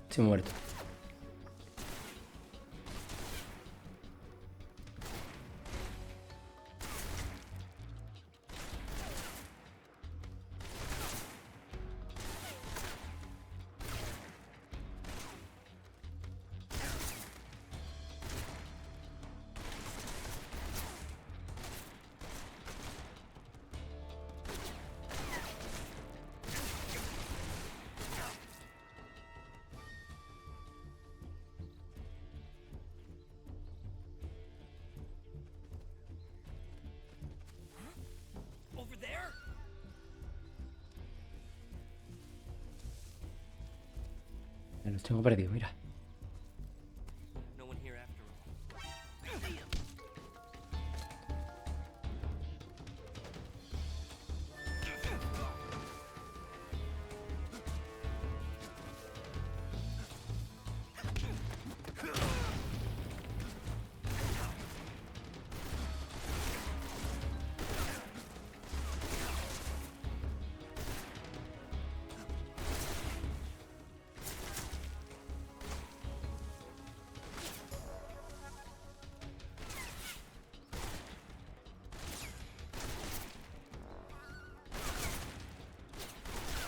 Estoy muerto. Ya los tengo perdidos, mira.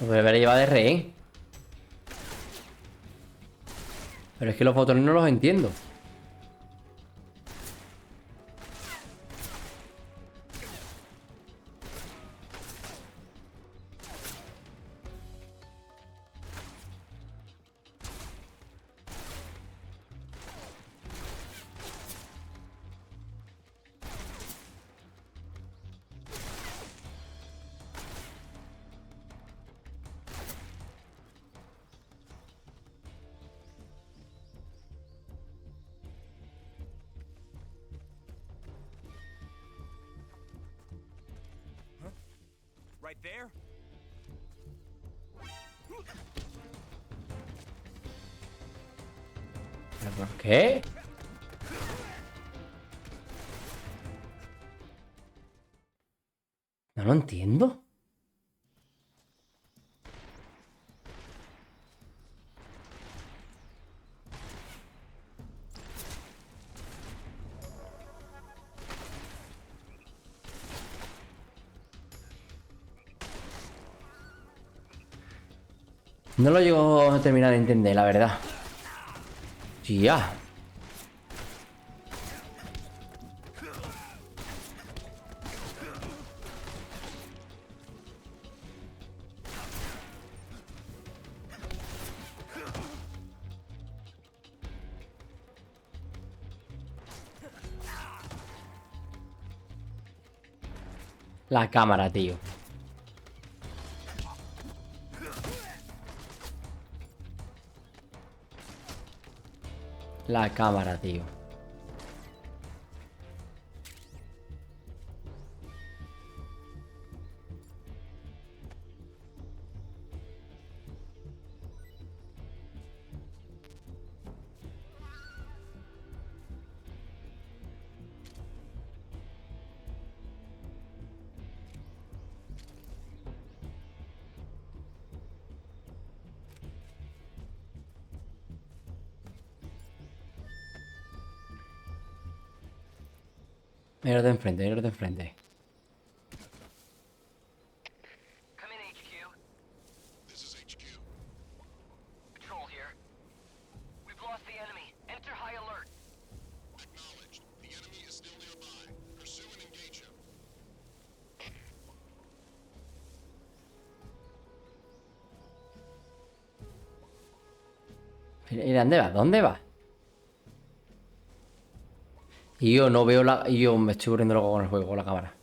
Lo debería llevar de rehén. Pero es que los botones no los entiendo. Right there? ¿Pero por qué? No lo entiendo. No lo llego a terminar de entender, la verdad. Tía. La cámara, tío. La cámara, tío. Mira de enfrente, mira de enfrente. Come in, HQ. This is HQ. Patrol here. We've lost the enemy. Enter high alert. Acknowledged. The enemy is still nearby. Pursue and engage him. ¿Y dónde va? ¿Dónde va? Y yo no veo la... Y yo me estoy volviendo loco con el juego, con la cámara.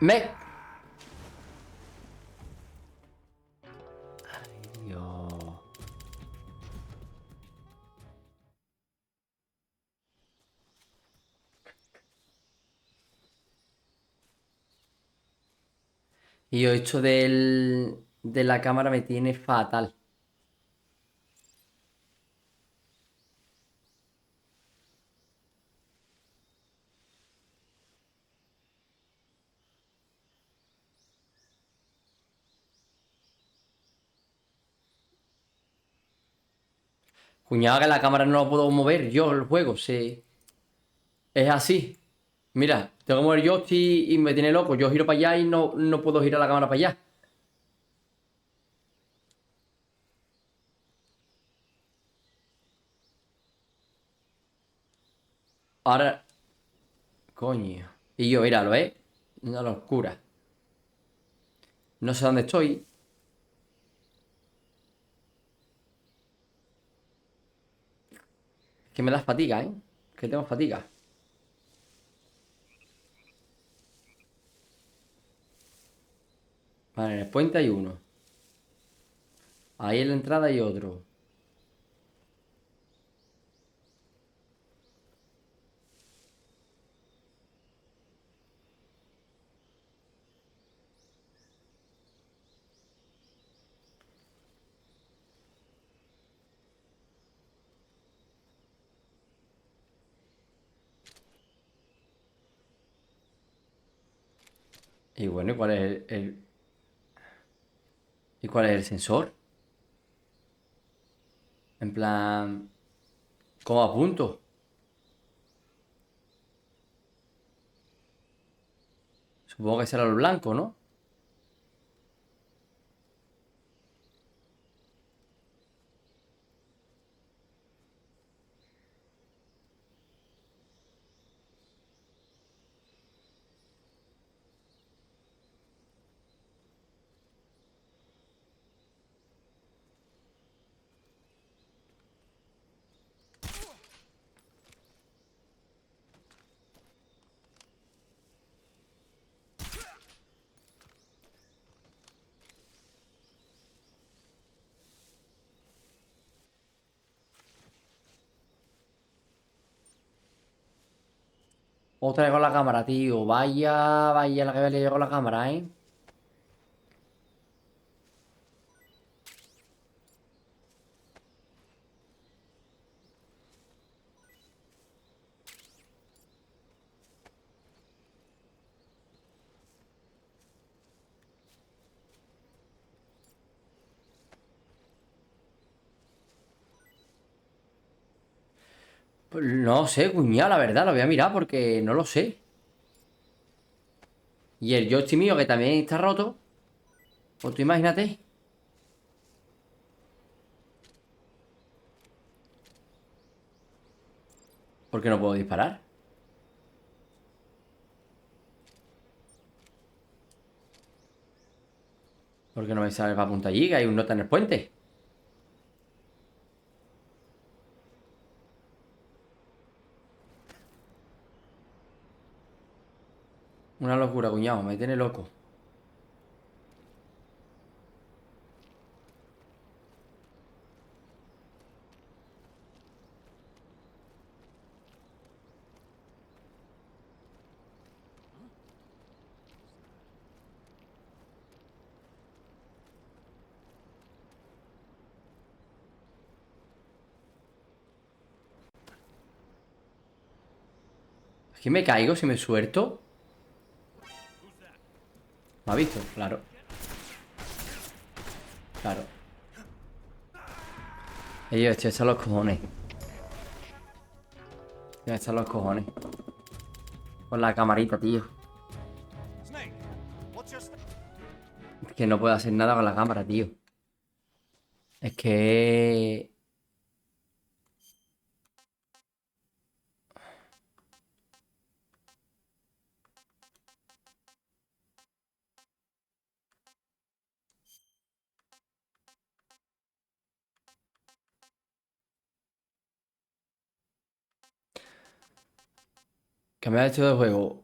Me... Ay, Dios. Y yo esto de la cámara me tiene fatal. Cuñado, que la cámara no la puedo mover yo el juego, sí. Es así. Mira, tengo que mover yo y me tiene loco. Yo giro para allá y no puedo girar la cámara para allá. Ahora... Coño. Y yo, míralo, ¿eh? Una locura. No sé dónde estoy. Que me das fatiga, ¿eh? Que tengo fatiga. Vale, en el puente hay uno. Ahí en la entrada hay otro. Y bueno, ¿y cuál es ¿y cuál es el sensor? En plan, ¿cómo apunto? Supongo que será el blanco, ¿no? Otra vez con la cámara, tío. Vaya, vaya la que había con la cámara, ¿eh? Pues no sé, cuñado, la verdad, lo voy a mirar porque no lo sé. Y el joystick mío, que también está roto. Pues tú imagínate. ¿Por qué no puedo disparar? ¿Por qué no me sale para punta allí? Que hay un nota en el puente. Una locura, cuñado, me tiene loco. Es que me caigo si me suelto. ¿Me ha visto? Claro. Claro. Ellos, estoy hasta los cojones. Ya están los cojones. Con la camarita, tío. Es que no puedo hacer nada con la cámara, tío. Es que... Cambiar esto de juego.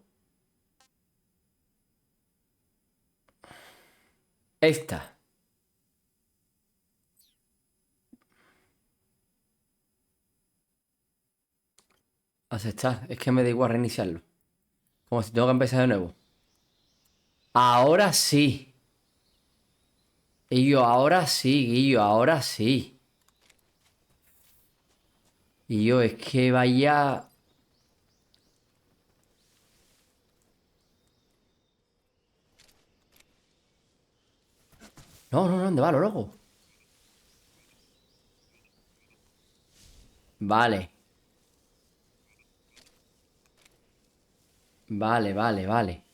Esta. Aceptar. Es que me da igual reiniciarlo. Como si tengo que empezar de nuevo. Ahora sí. Y yo, ahora sí, Guillo, ahora sí. Y yo, es que vaya... No, no, no, ¿dónde va lo loco? Vale. Vale, vale, vale.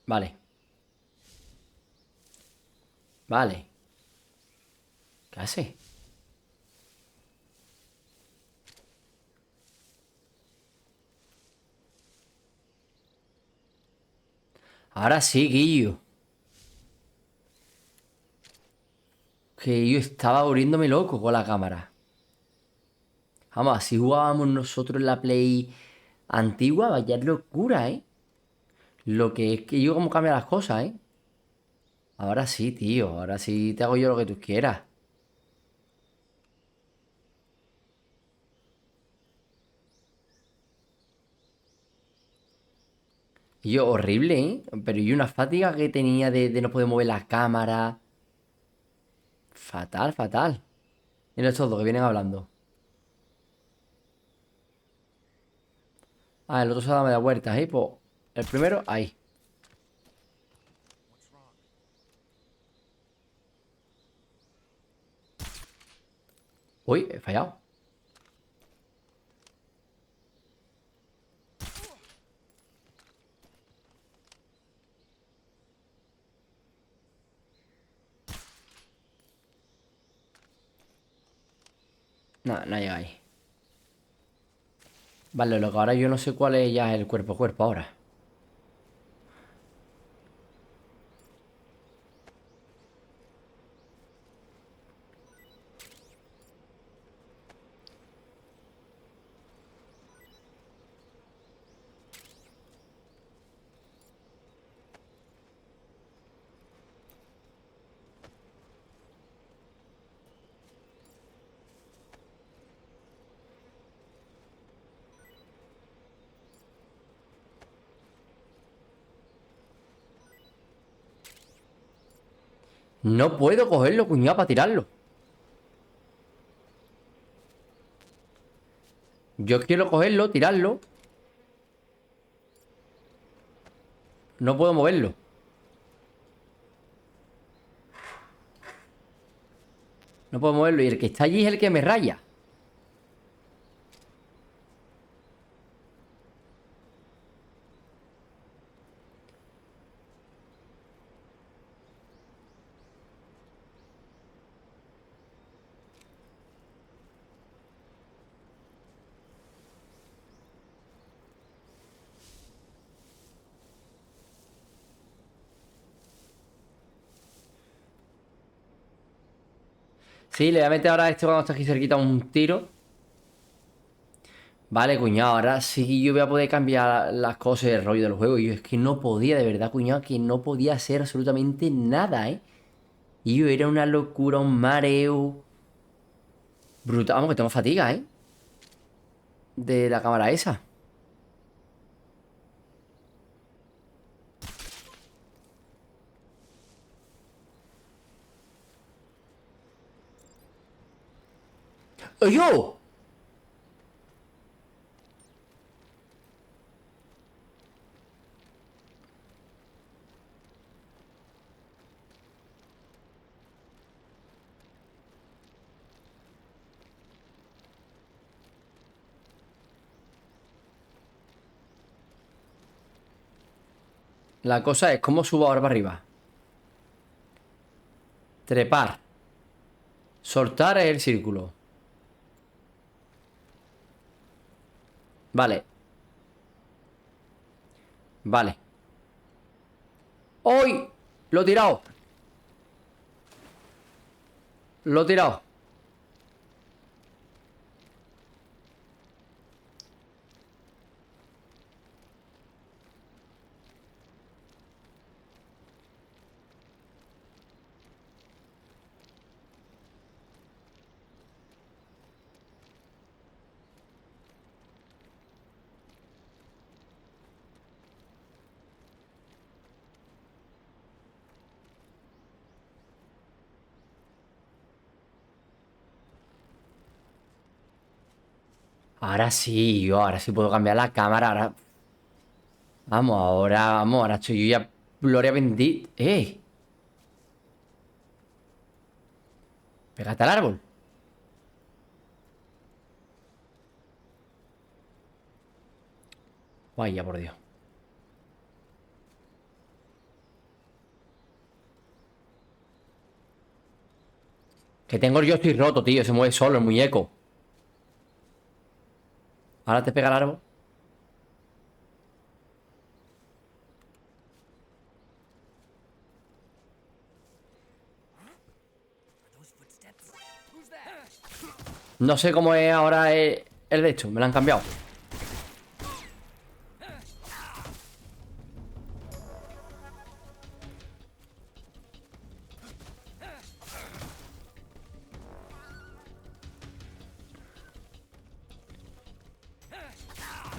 Vale. Vale. ¿Qué hace? Ahora sí, Guillo. Que yo estaba volviéndome loco con la cámara. Vamos, así jugábamos nosotros en la Play antigua, vaya locura, ¿eh? Lo que yo cómo cambia las cosas, ¿eh? Ahora sí, tío, ahora sí te hago yo lo que tú quieras. Y yo, horrible, ¿eh? Pero y una fatiga que tenía de no poder mover la cámara. Fatal, fatal. Mira estos dos que vienen hablando. Ah, el otro se ha dado media vueltas, ¿eh? Pues el primero, ahí. Uy, he fallado. No, no llega ahí. Vale, lo que ahora yo no sé cuál es ya el cuerpo a cuerpo ahora. No puedo cogerlo, cuñado, para tirarlo. Yo quiero cogerlo, tirarlo. No puedo moverlo. No puedo moverlo. Y el que está allí es el que me raya. Sí, le voy a meter ahora a este cuando está aquí cerquita un tiro. Vale, cuñado, ahora sí yo voy a poder cambiar las cosas, el rollo del juego. Y yo es que no podía, de verdad, cuñado, que no podía hacer absolutamente nada, ¿eh? Y yo era una locura, un mareo. Brutal, vamos, que tengo fatiga, ¿eh? De la cámara esa. ¡Oh, yo! La cosa es, ¿cómo subo ahora para arriba? Trepar. Soltar el círculo. Vale. Vale. ¡Hoy! Lo he tirado. Lo he tirado. Ahora sí puedo cambiar la cámara. Vamos, ahora estoy yo ya. Gloria bendita. Pégate al árbol. Vaya, por Dios. Que tengo yo estoy roto, tío. Se mueve solo el muñeco. Ahora te pega el árbol. Are those footsteps? Who's that? No sé cómo es ahora el de esto. Me lo han cambiado.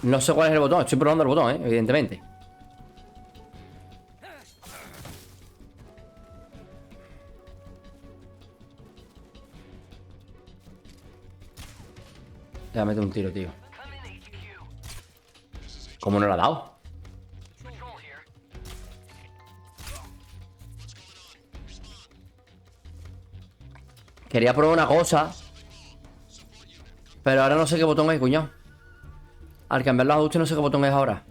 No sé cuál es el botón. Estoy probando el botón, evidentemente. Ya mete un tiro, tío. ¿Cómo no lo ha dado? Quería probar una cosa, pero ahora no sé qué botón es, cuñado. Al cambiar los ajustes no sé qué botón es ahora.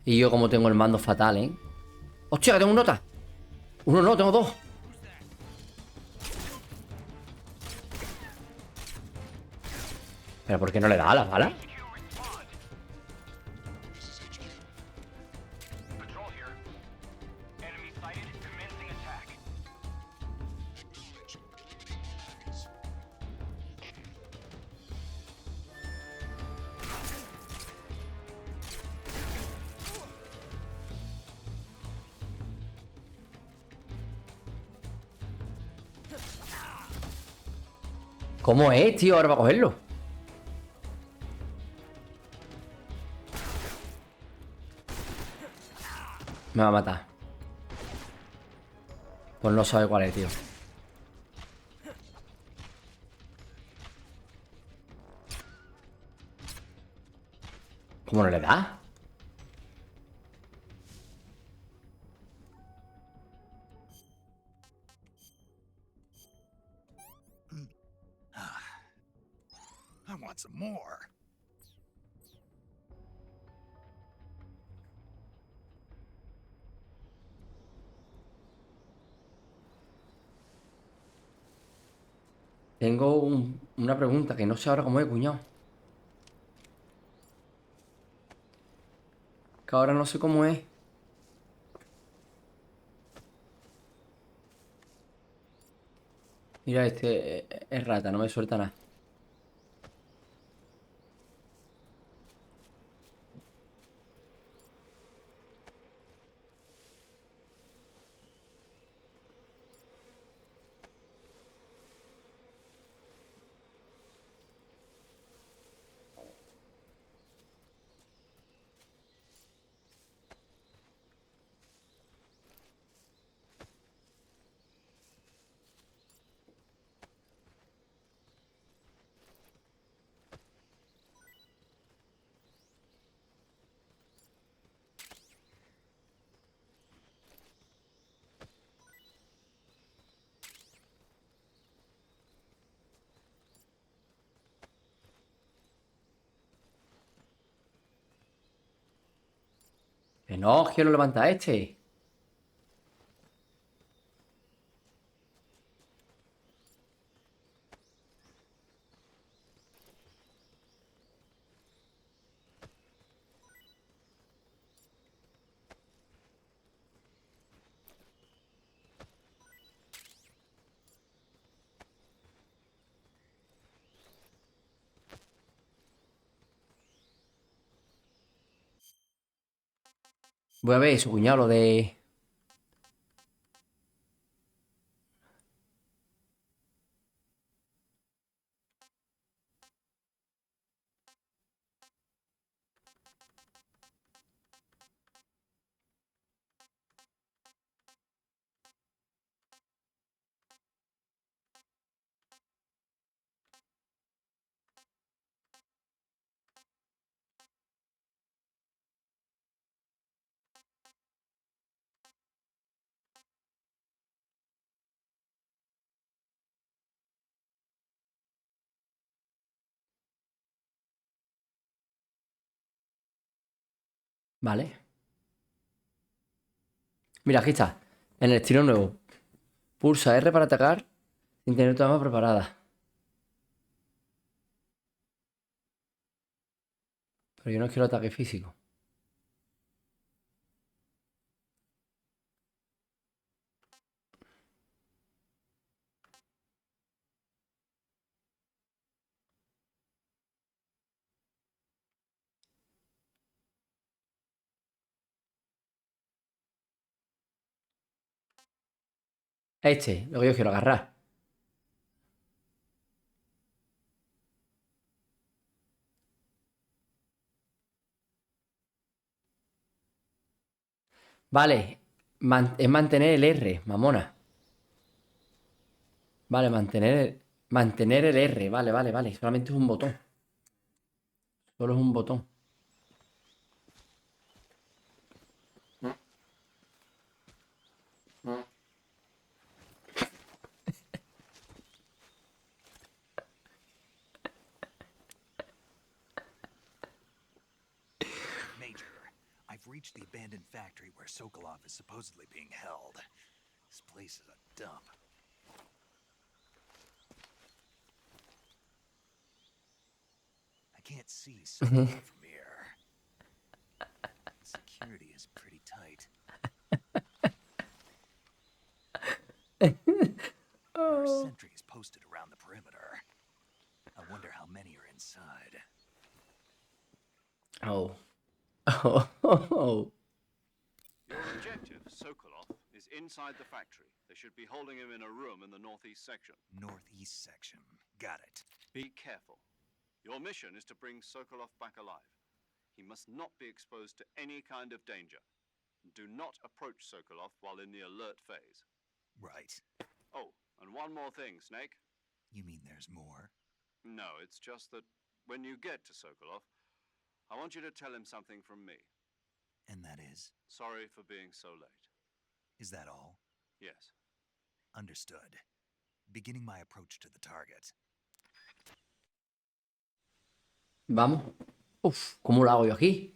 Y yo como tengo el mando fatal, ¿eh? ¡Hostia, que tengo un nota! Uno no, tengo dos. ¿Pero por qué no le da a las balas? Patrol here. Enemy sighted. Commencing attack. Acknowledge. Eliminate enemies. ¿Cómo es, tío? Ahora va a cogerlo. Me va a matar. Pues no sabe cuál es, tío. ¿Cómo no le da? I want some more. Tengo una pregunta que no sé ahora cómo es, cuñado. Que ahora no sé cómo es. Mira, este es rata, no me suelta nada. Que no, quiero levantar este. Voy a ver eso, cuñado, lo de... Vale. Mira, aquí está. En el estilo nuevo. Pulsa R para atacar sin tener tu arma preparada. Pero yo no quiero ataque físico. Lo que yo quiero agarrar. Vale. Es mantener el R, mamona. Vale, mantener el R. Vale, vale, vale. Solamente es un botón. Solo es un botón. Major, I've reached the abandoned factory where Sokolov is supposedly being held. This place is a dump. I can't see Sokolov from here. Security is pretty tight. There are sentries posted around the perimeter. I wonder how many are inside. Oh. Oh. Your objective, Sokolov, is inside the factory. They should be holding him in a room in the northeast section. Northeast section. Got it. Be careful. Your mission is to bring Sokolov back alive. He must not be exposed to any kind of danger. Do not approach Sokolov while in the alert phase. Right. Oh, and one more thing, Snake. You mean there's more? No, it's just that when you get to Sokolov, I want you to tell him something from me. And that is? Sorry for being so late. Is that all? Yes. Understood. Beginning my approach to the target. Vamos. Uf, ¿cómo lo hago yo aquí?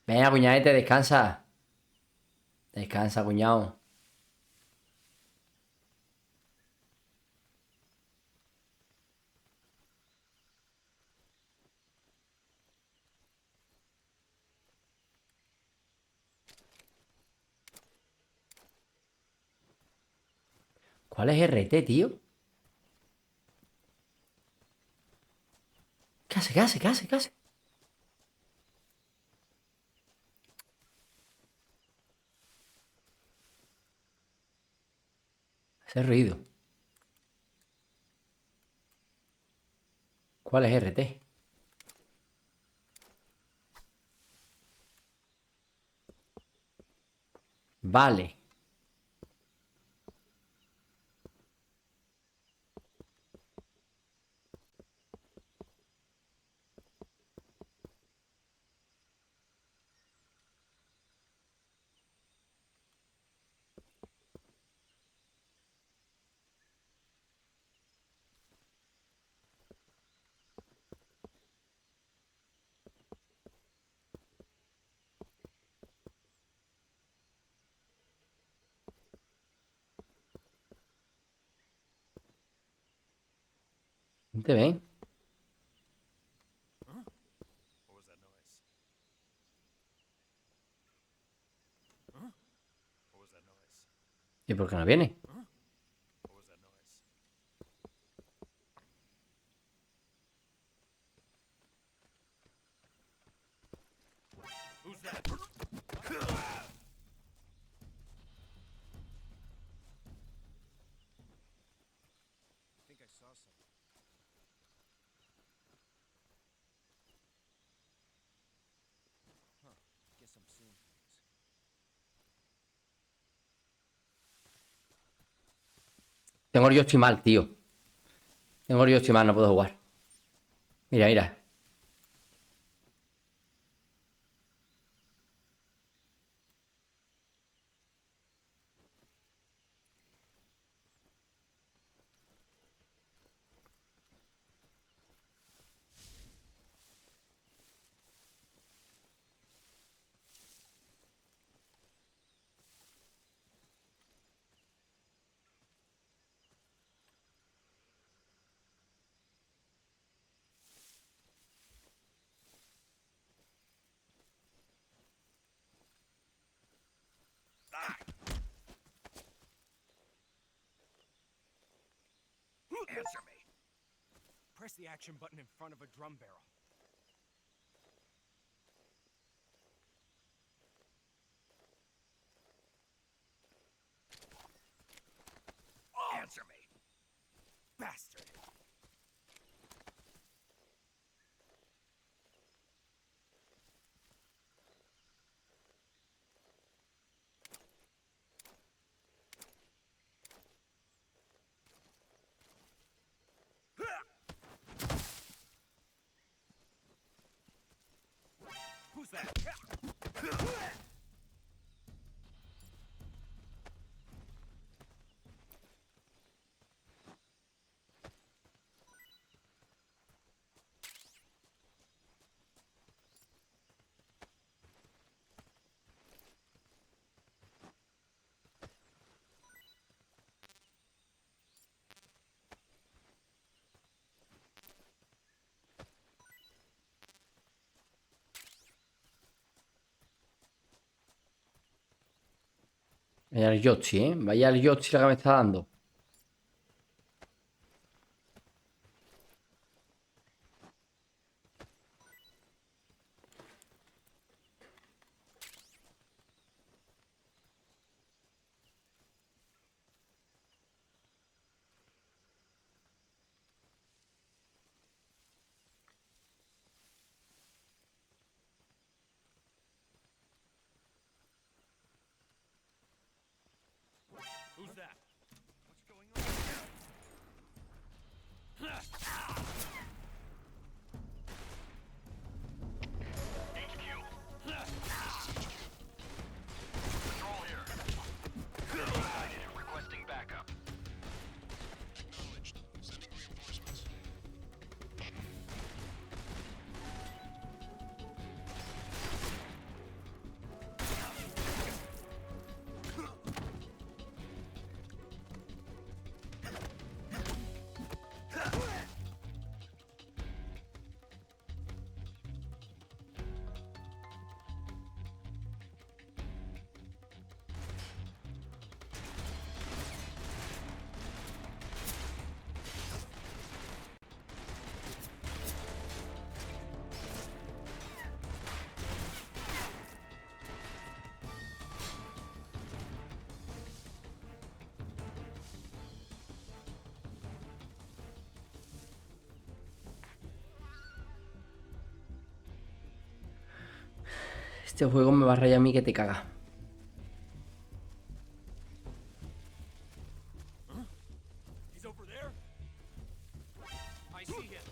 Venga, cuñadete, descansa. Descansa, cuñado. ¿Cuál es RT, tío? ¿Qué hace? ¿Qué hace? ¿Qué hace? ¿Qué hace? Ese ruido. ¿Cuál es RT? Vale. ¿Te ven? What was that noise? Huh? What was that noise? ¿Y por qué no viene? What was that noise? Who's that? I think I saw something. Huh. Guess I'm seeing things. Tengo yo estoy mal, tío. Tengo yo estoy mal, no puedo jugar. Mira, mira. Answer me. Press the action button in front of a drum barrel. Answer me, bastard! Who's that? Vaya el Yoshi, ¿eh? Vaya el Yoshi la que me está dando. Who's that? What's going on? Control here. Sighted. Requesting backup. Acknowledged. Sending reinforcements. Este juego me va a rayar a mí que te caga. He's over there? I see him.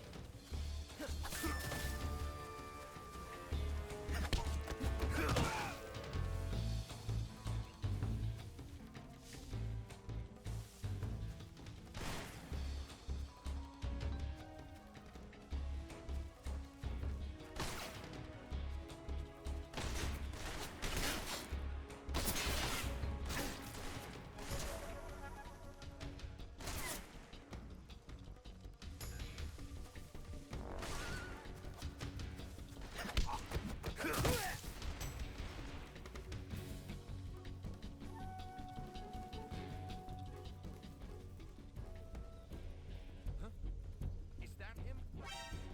Is that him?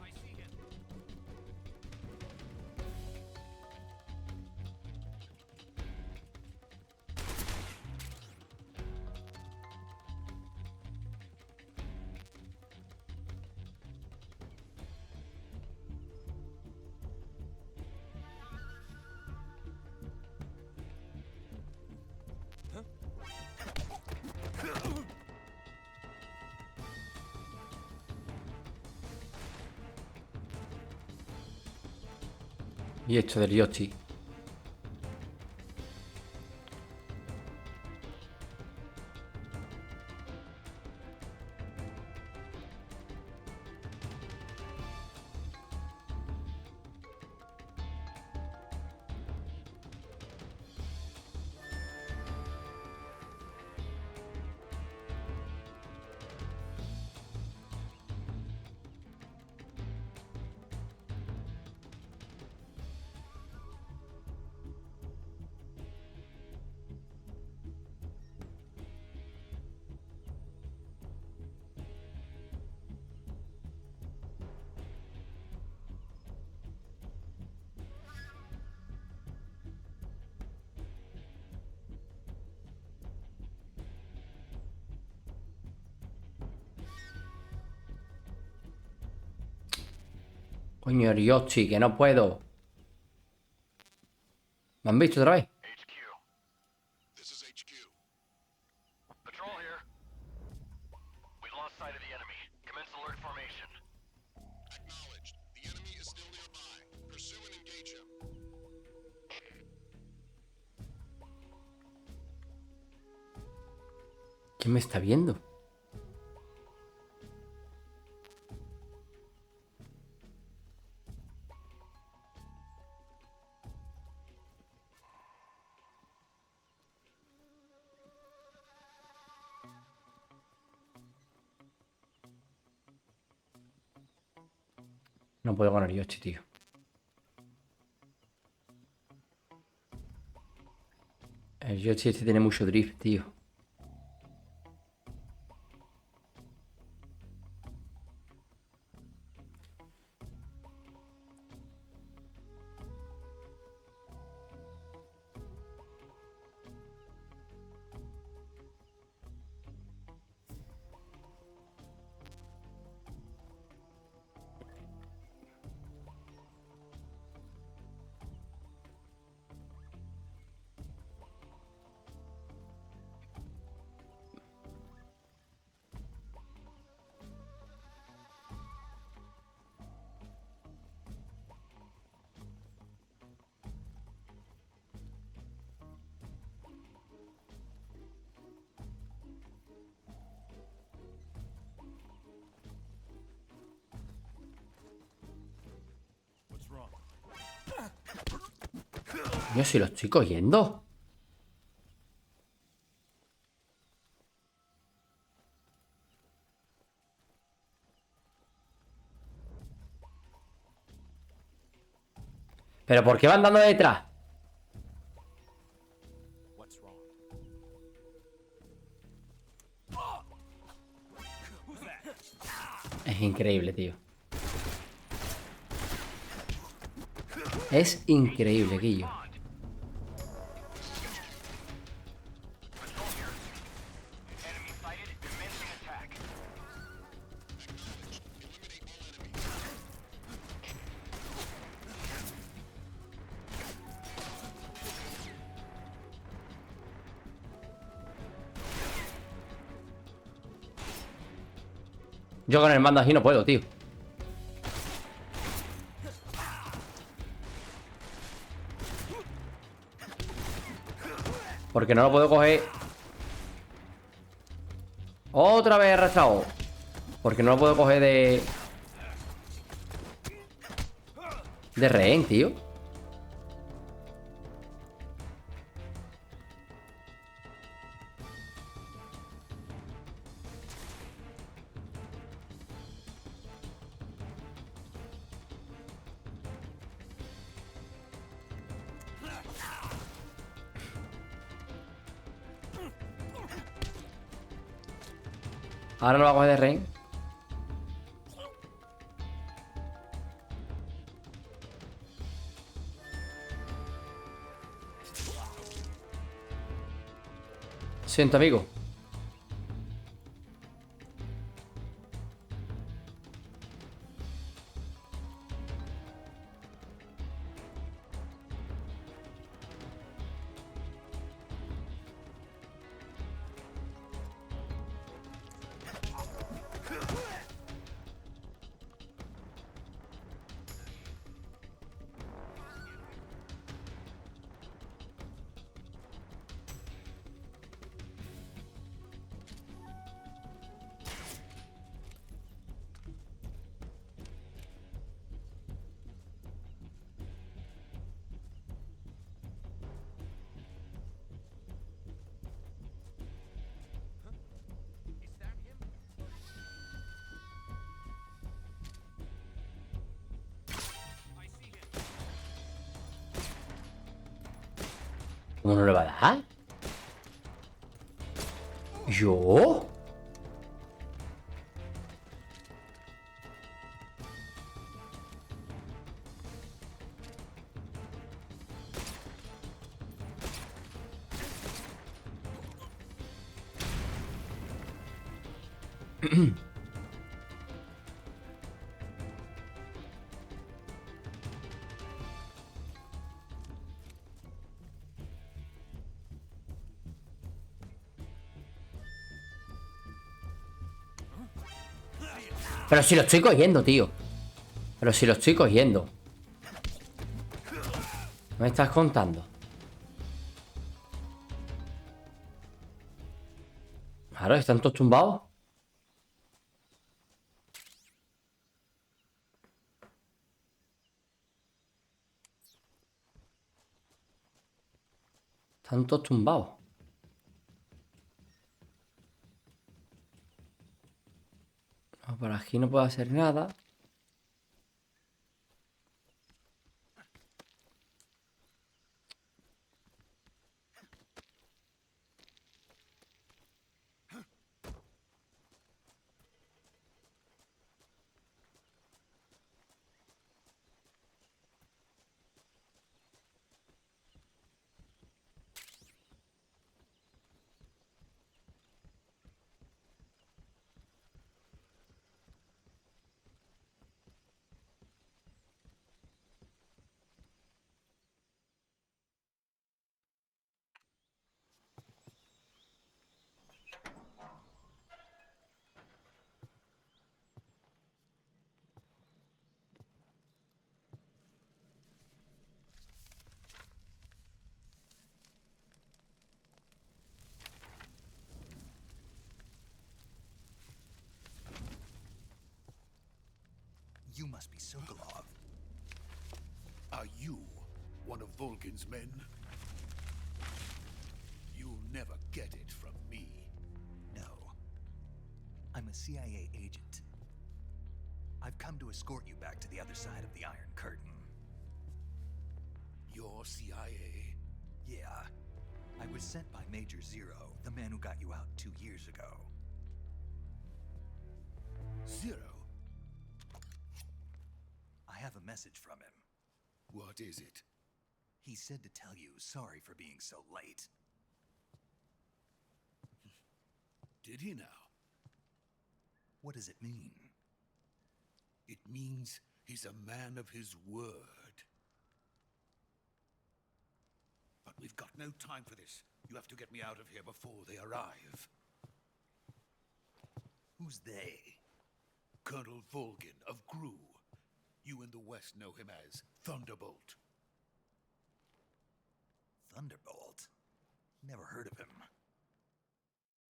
I see him. Y esto del Yoshi. Coño, el Yoshi, que no puedo. ¿Me han visto otra vez? HQ. This is HQ. Patrol here. We've lost sight of the enemy. Commence alert formation. Acknowledged. The enemy is still nearby. Pursue and engage him. ¿Quién me está viendo? No puedo ganar Yoshi, tío. El Yoshi este tiene mucho drift, tío. What's wrong? Yo si lo estoy cogiendo. ¿Pero por qué van dando detrás? What's wrong? Es increíble, tío. Es increíble, Guillo. Patrol here. Enemy sighted. Commencing attack. Yo con el mando así no puedo, tío. Porque no lo puedo coger. Otra vez arrastrado. Porque no lo puedo coger de rehén, tío. Ahora lo voy a coger de rehén. Siento, amigo. ¿Cómo no le va a dar? ¿Yo? Pero si lo estoy cogiendo, tío. Pero si lo estoy cogiendo. ¿Me estás contando? Claro, están todos tumbados. Están todos tumbados. No, por aquí no puedo hacer nada. You must be Sokolov. Are you one of Volgin's men? You'll never get it from me. No. I'm a CIA agent. I've come to escort you back to the other side of the Iron Curtain. You're CIA? Yeah. I was sent by Major Zero, the man who got you out 2 years ago. Zero? I have a message from him. What is it? He said to tell you sorry for being so late. Did he now? What does it mean? It means he's a man of his word. But we've got no time for this. You have to get me out of here before they arrive. Who's they? Colonel Volgin of Gru. You in the West know him as Thunderbolt. Thunderbolt? Never heard of him.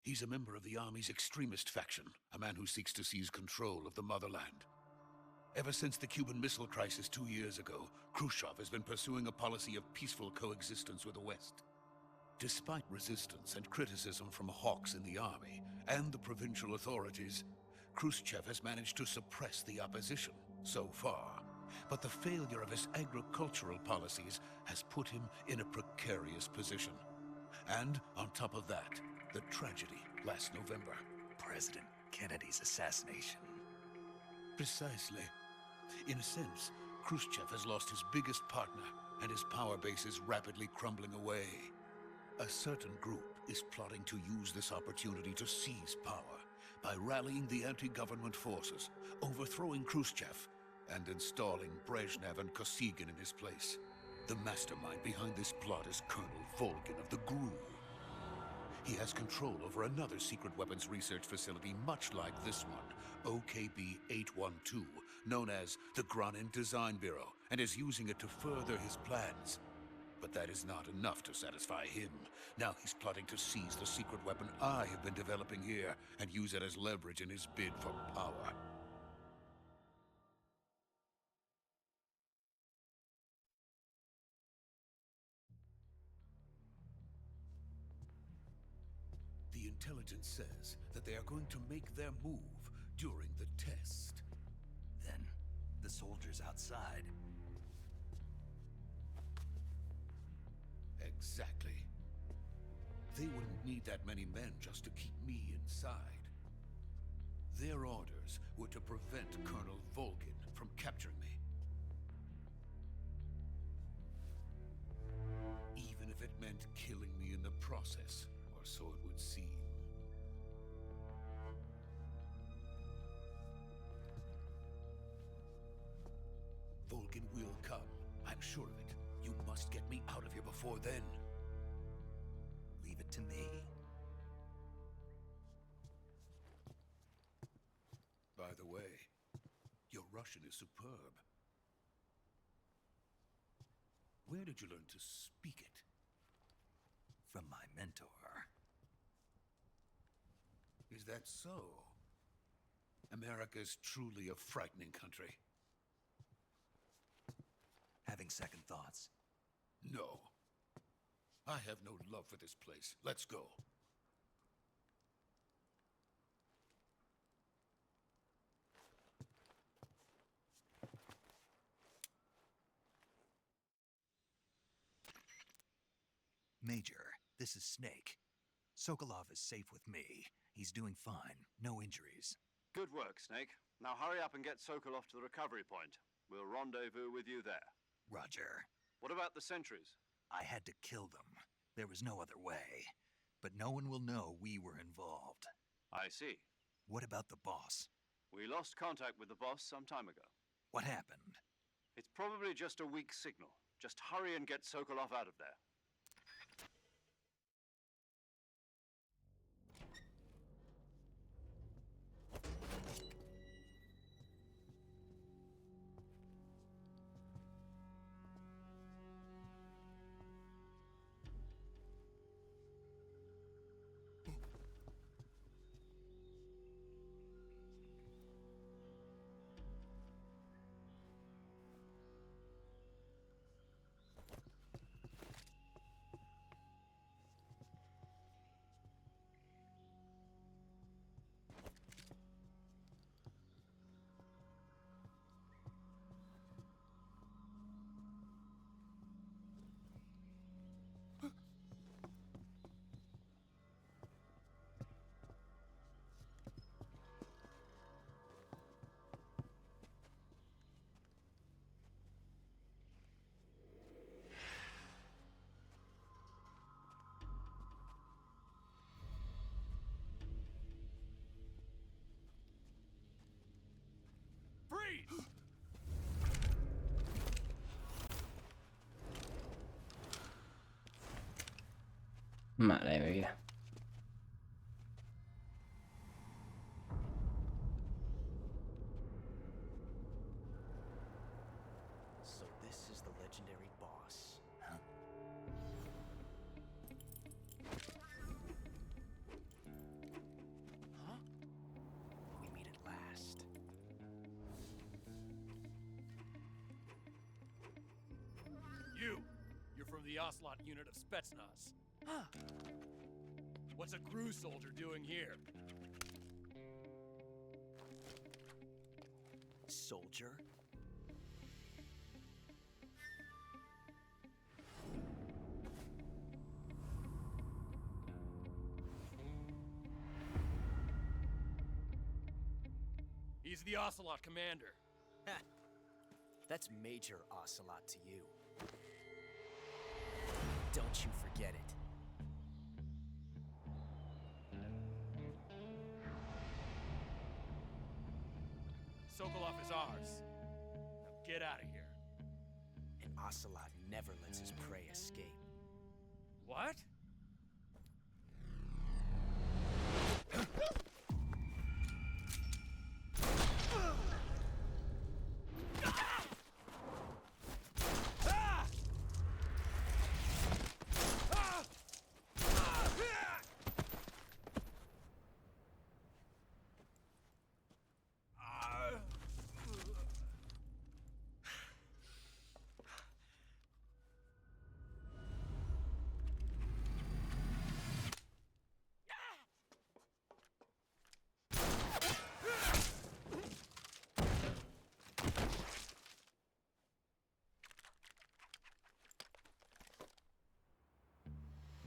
He's a member of the Army's extremist faction, a man who seeks to seize control of the motherland. Ever since the Cuban Missile Crisis 2 years ago, Khrushchev has been pursuing a policy of peaceful coexistence with the West. Despite resistance and criticism from hawks in the army and the provincial authorities, Khrushchev has managed to suppress the opposition so far. But the failure of his agricultural policies has put him in a precarious position. And on top of that, the tragedy last November. President Kennedy's assassination. Precisely. In a sense, Khrushchev has lost his biggest partner, and his power base is rapidly crumbling away. A certain group is plotting to use this opportunity to seize power by rallying the anti-government forces, overthrowing Khrushchev, and installing Brezhnev and Kosygin in his place. The mastermind behind this plot is Colonel Volgin of the Gru. He has control over another secret weapons research facility much like this one, OKB-812, known as the Granin Design Bureau, and is using it to further his plans. But that is not enough to satisfy him. Now he's plotting to seize the secret weapon I have been developing here and use it as leverage in his bid for power. The intelligence says that they are going to make their move during the test. Then, the soldiers outside. Exactly. They wouldn't need that many men just to keep me inside. Their orders were to prevent Colonel Volgin from capturing me. Even if it meant killing me in the process, or so it would seem. Volgin will come. I'm sure of it. You must get me out of here before then. Leave it to me. By the way, Russian is superb. Where did you learn to speak it? From my mentor. Is that so? America is truly a frightening country. Having second thoughts? No. I have no love for this place. Let's go. Major, this is Snake. Sokolov is safe with me. He's doing fine. No injuries. Good work, Snake. Now hurry up and get Sokolov to the recovery point. We'll rendezvous with you there. Roger. What about the sentries? I had to kill them. There was no other way. But no one will know we were involved. I see. What about the boss? We lost contact with the boss some time ago. What happened? It's probably just a weak signal. Just hurry and get Sokolov out of there. Freeze! Madre mía. So this is the legendary boss. Huh? Huh? We meet at last. You're from the Ocelot unit of Spetsnaz. Huh. What's a crew soldier doing here? Soldier? He's the Ocelot commander. Ha! That's Major Ocelot to you. Don't you forget it. Sokolov is ours. Now get out of here. And Ocelot never lets his prey escape. What?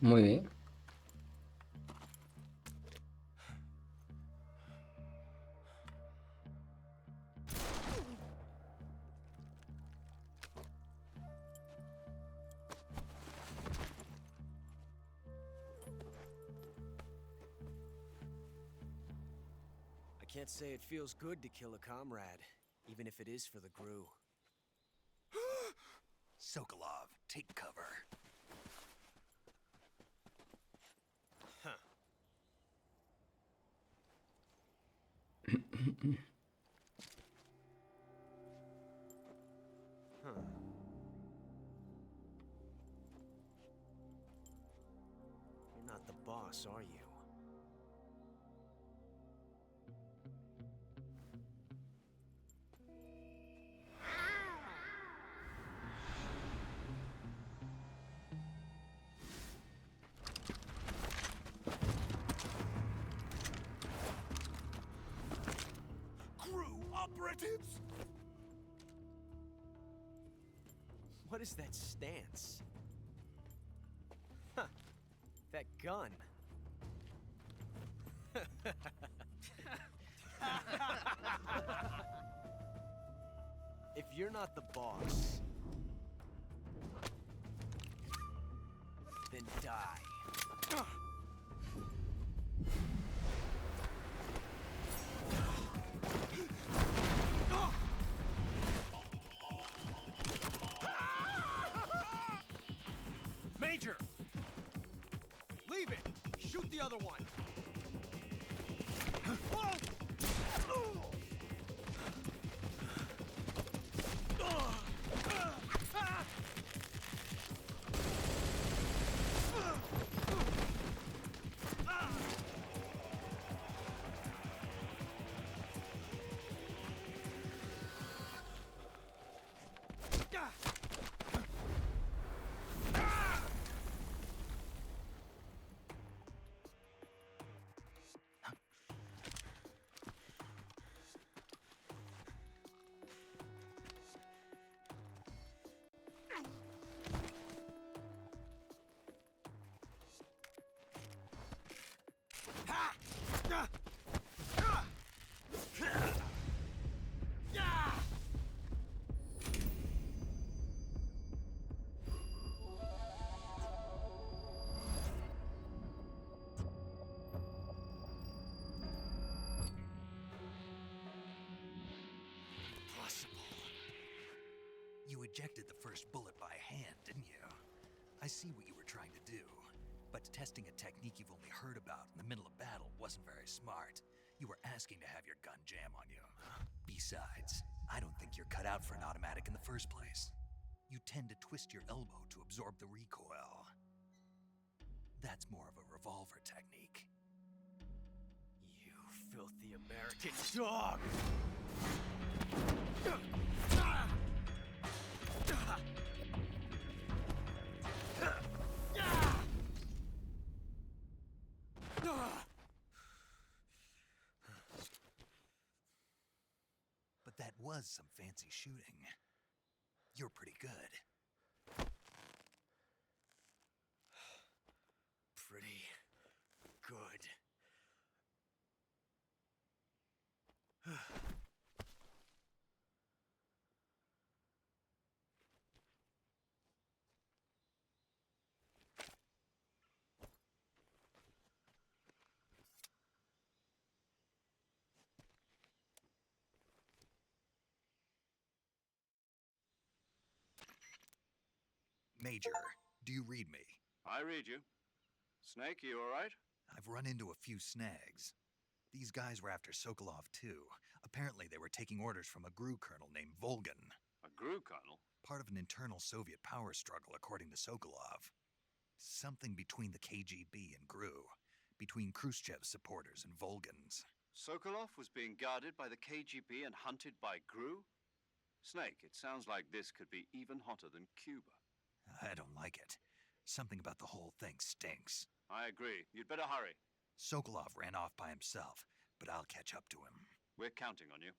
Muy bien. I can't say it feels good to kill a comrade, even if it is for the GRU. Sokolov, take cover. Huh. the boss, are you? Crew operatives! What is that stance? Huh. That gun. If you're not the boss, then die. Major! Leave it! Shoot the other one! You ejected the first bullet by hand, didn't you? I see what you were trying to do. But testing a technique you've only heard about in the middle of battle wasn't very smart. You were asking to have your gun jam on you. Besides, I don't think you're cut out for an automatic in the first place. You tend to twist your elbow to absorb the recoil. That's more of a revolver technique. You filthy American dog! But that was some fancy shooting. You're pretty good. Pretty good. Major, do you read me? I read you. Snake, you all right? I've run into a few snags. These guys were after Sokolov too. Apparently they were taking orders from a GRU colonel named Volgan. A GRU colonel? Part of an internal Soviet power struggle, according to Sokolov. Something between the KGB and GRU. Between Khrushchev's supporters and Volgan's. Sokolov was being guarded by the KGB and hunted by GRU? Snake, it sounds like this could be even hotter than Cuba. I don't like it. Something about the whole thing stinks. I agree. You'd better hurry. Sokolov ran off by himself, but I'll catch up to him. We're counting on you.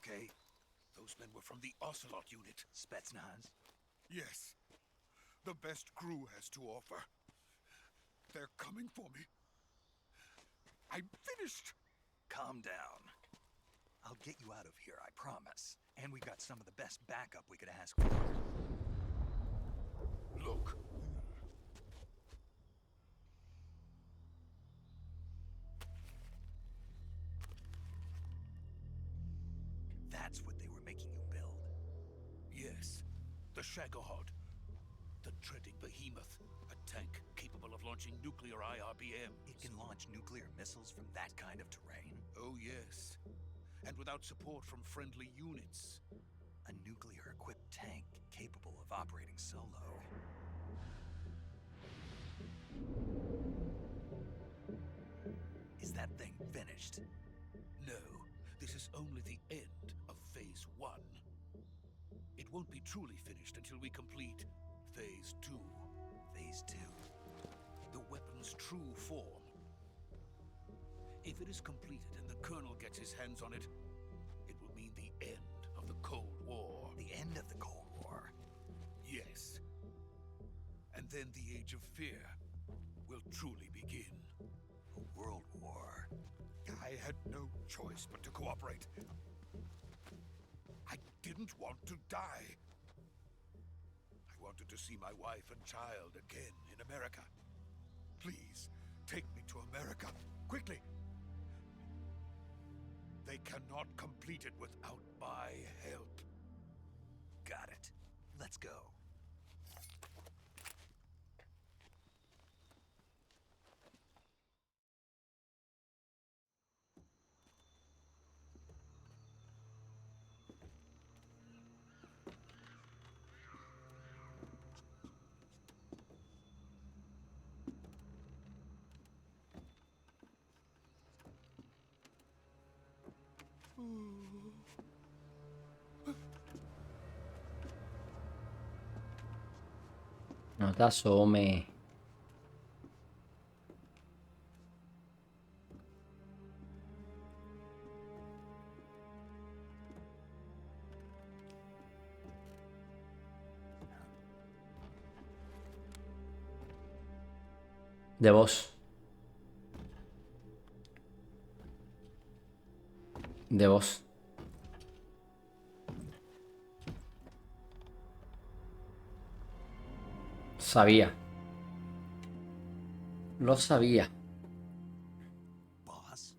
okay? Those men were from the Ocelot unit. Spetsnaz? Yes. The best crew has to offer. They're coming for me. I'm finished. Calm down. I'll get you out of here, I promise. And we got some of the best backup we could ask for. Look. That's what they were making you build? Yes. The Shagohod. The dreading behemoth. A tank capable of launching nuclear IRBM. It can launch nuclear missiles from that kind of terrain? Oh, yes. And without support from friendly units. A nuclear-equipped tank capable of operating solo. Is that thing finished? No, this is only the end of Phase 1. It won't be truly finished until we complete Phase 2. Phase 2? The weapon's true form. If it is completed and the Colonel gets his hands on it, it will mean the end of the Cold War. The end of the Cold War? Yes. And then the Age of Fear will truly begin. A world war? I had no choice but to cooperate. I didn't want to die. I wanted to see my wife and child again in America. Please, take me to America, quickly. They cannot complete it without my help. Got it. Let's go. No te asomes. De voz. De voz. Sabía. Lo sabía. Boss?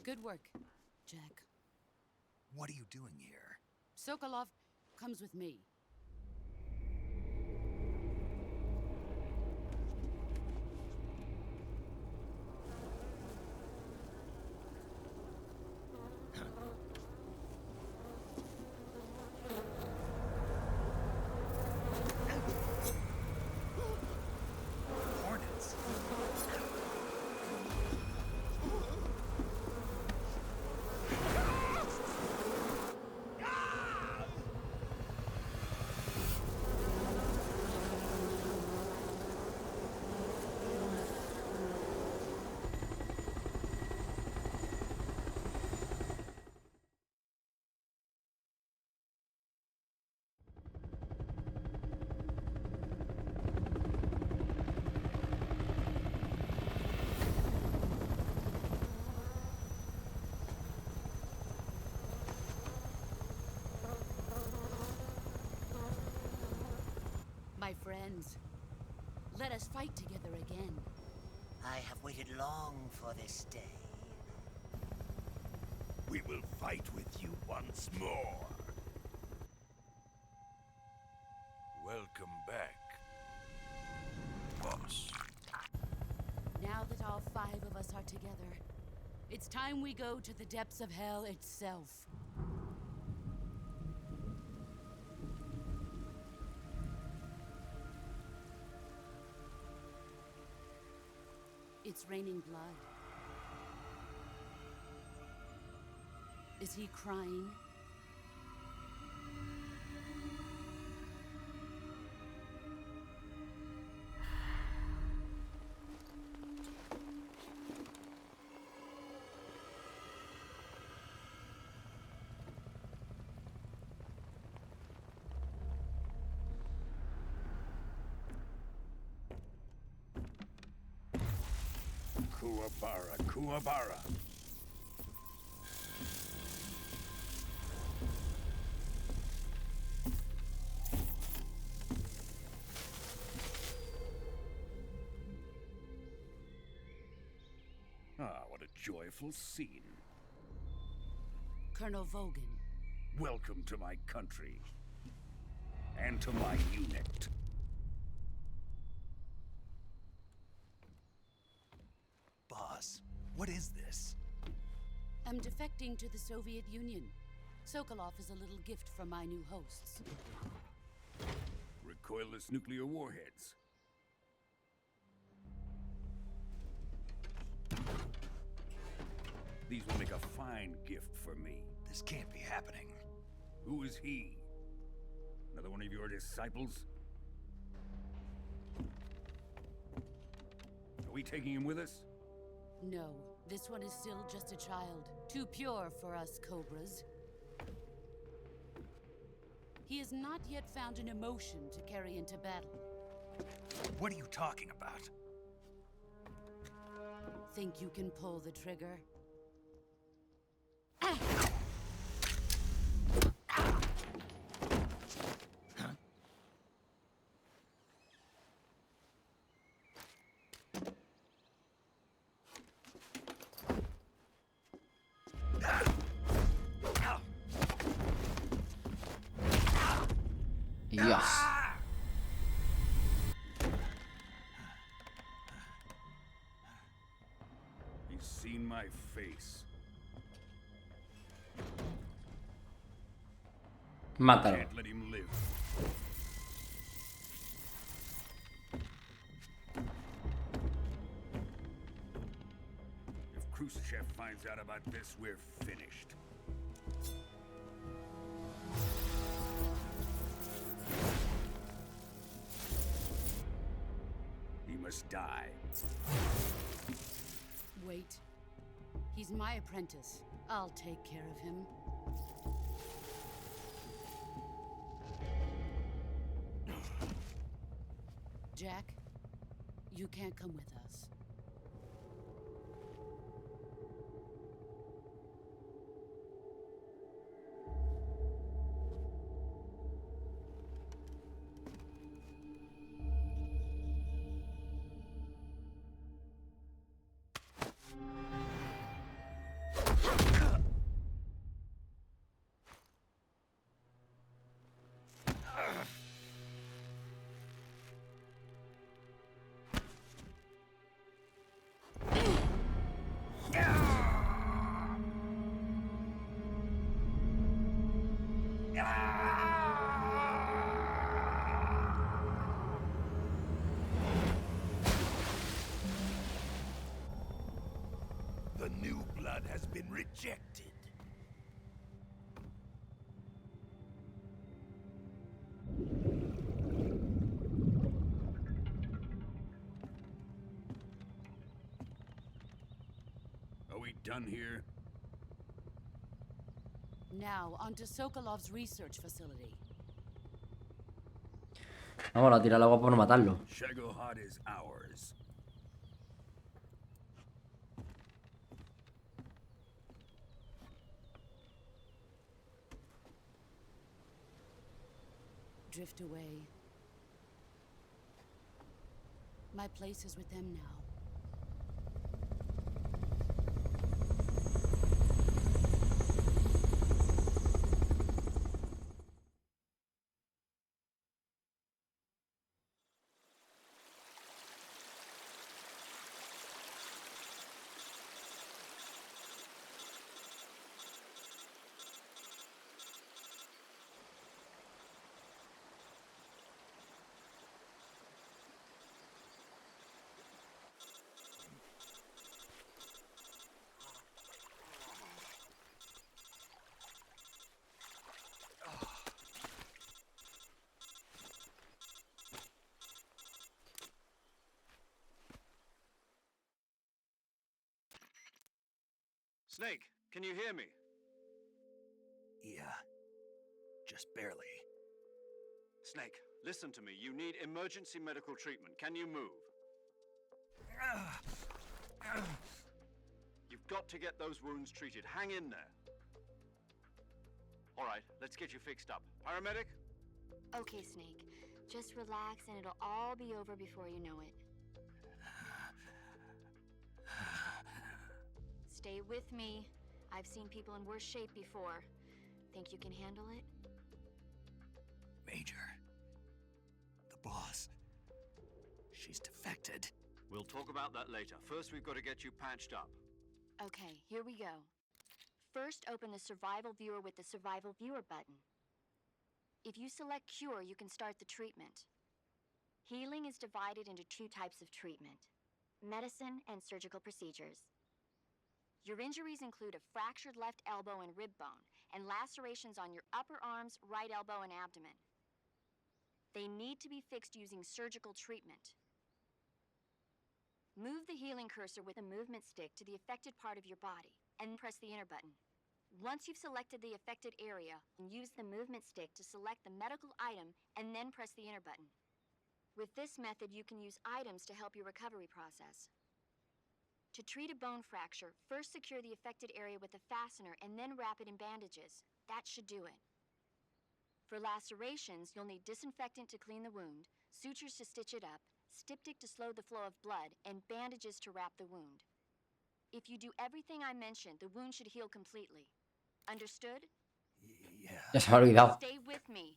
Good work, Jack. What are you doing here? Sokolov comes with me. Hornets? My friends, let us fight together again. I have waited long for this day. We will fight with you once more. Welcome back, boss. Now that all 5 of us are together, it's time we go to the depths of hell itself. It's raining blood. Is he crying? Kuwabara, Kuwabara. Ah, what a joyful scene. Colonel Vogan. Welcome to my country. And to my unit. Boss, what is this? I'm defecting to the Soviet Union. Sokolov is a little gift from my new hosts. Recoilless nuclear warheads. These will make a fine gift for me. This can't be happening. Who is he? Another one of your disciples? Are we taking him with us? No, this one is still just a child. Too pure for us Cobras. He has not yet found an emotion to carry into battle. What are you talking about? Think you can pull the trigger? Dios. He's seen my face. Mátalo. Can't let him live. If Khrushchev finds out about this, we're finished. He must die. Wait. He's my apprentice. I'll take care of him. Jack, you can't come with us. The new blood has been rejected. Are we done here? Now, onto Sokolov's research facility. Vamos a tirar el agua por no matarlo. Shagohod is ours. Drift away. My place is with them now. Snake, can you hear me? Yeah, just barely. Snake, listen to me. You need emergency medical treatment. Can you move? You've got to get those wounds treated. Hang in there. All right, let's get you fixed up. Paramedic? Okay, Snake. Just relax and it'll all be over before you know it. Stay with me. I've seen people in worse shape before. Think you can handle it? Major. The boss. She's defected. We'll talk about that later. First, we've got to get you patched up. Okay, here we go. First, open the Survival Viewer with the Survival Viewer button. If you select Cure, you can start the treatment. Healing is divided into two types of treatment: medicine and surgical procedures. Your injuries include a fractured left elbow and rib bone, and lacerations on your upper arms, right elbow, and abdomen. They need to be fixed using surgical treatment. Move the healing cursor with a movement stick to the affected part of your body, and press the enter button. Once you've selected the affected area, use the movement stick to select the medical item, and then press the enter button. With this method, you can use items to help your recovery process. To treat a bone fracture, first secure the affected area with a fastener and then wrap it in bandages. That should do it. For lacerations, you'll need disinfectant to clean the wound, sutures to stitch it up, styptic to slow the flow of blood, and bandages to wrap the wound. If you do everything I mentioned, the wound should heal completely. Understood? Yeah. Ya se me ha olvidado. Stay with me.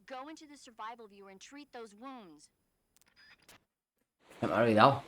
Go into the survival viewer and treat those wounds. Se me ha olvidado.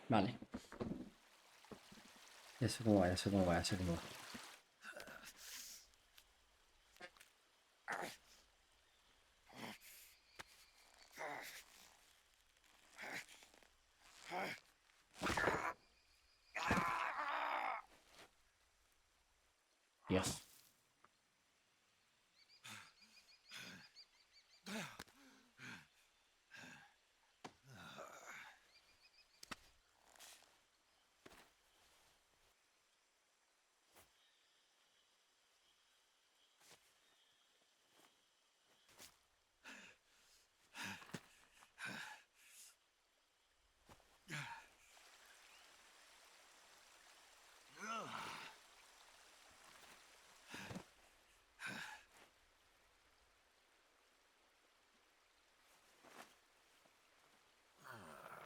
Vale. Ya sé cómo va, ya sé cómo va, ya sé cómo va. Dios.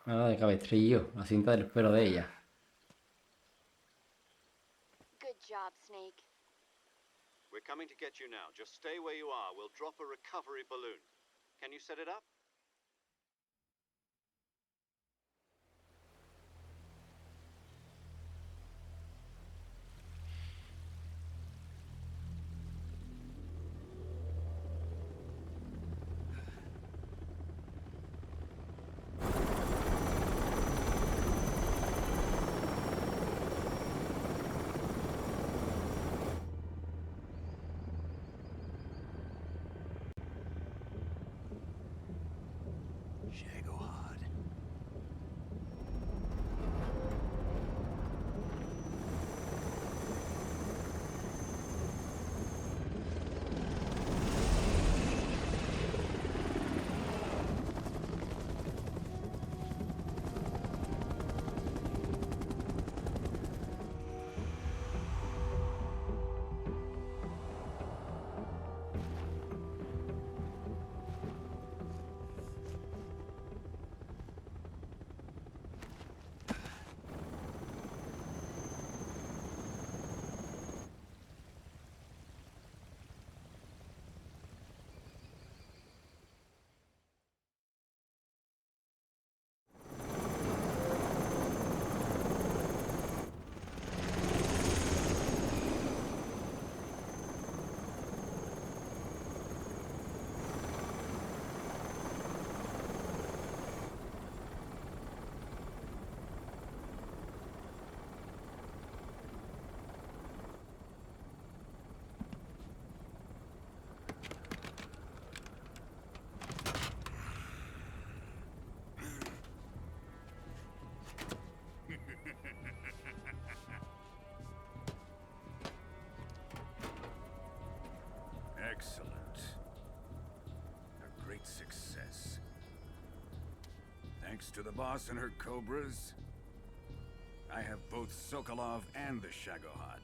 Nada de cabestrillo, la cinta del pelo de ella. Good job, Snake. We're coming to get you now. Just stay where you are. We'll drop a recovery balloon. Can you set it up? Shagohod. Excellent. A great success. Thanks to the boss and her cobras, I have both Sokolov and the Shagohod.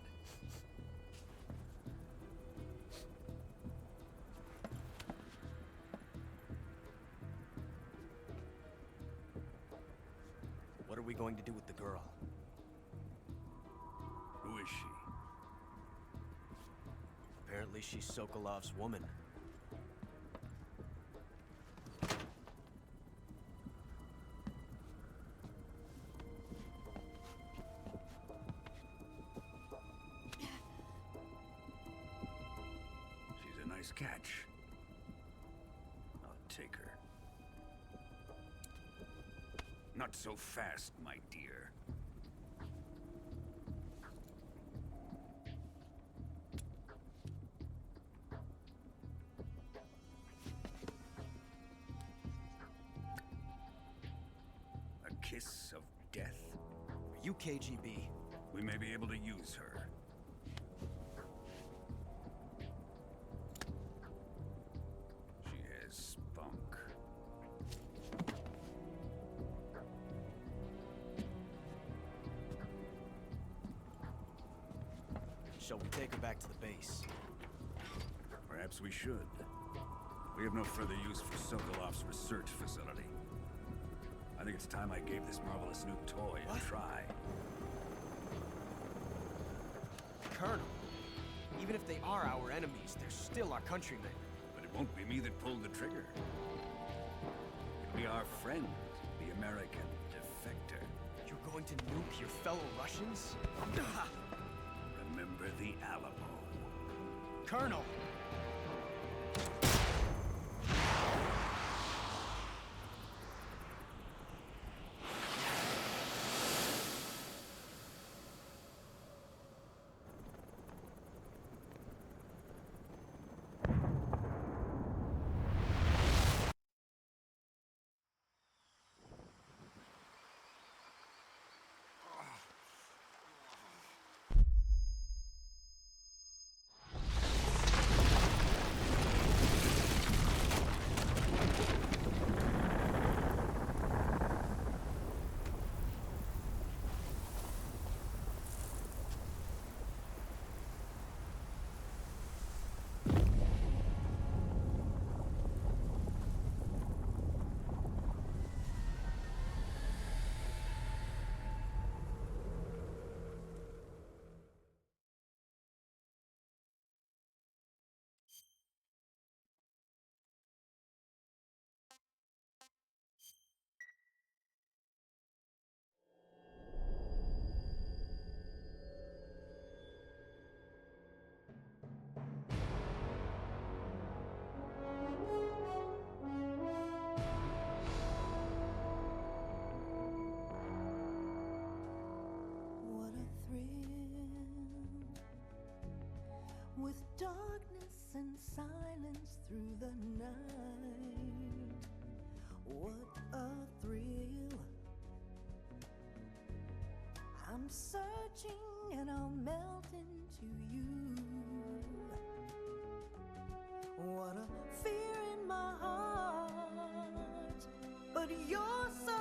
What are we going to do with the girl? Who is she? Apparently she's Sokolov's woman. She's a nice catch. I'll take her. Not so fast, my dear. A kiss of death? Are you KGB? We may be able to use her. She has spunk. Shall we take her back to the base? Perhaps we should. We have no further use for Sokolov's research facility. I think it's time I gave this marvelous new toy a try. Colonel, even if they are our enemies, they're still our countrymen. But it won't be me that pulled the trigger. It'll be our friend, the American defector. You're going to nuke your fellow Russians? Remember the Alamo. Colonel! with darkness and silence through the night. What I'm searching and I'll melt into you. What a fear in my heart, but you're so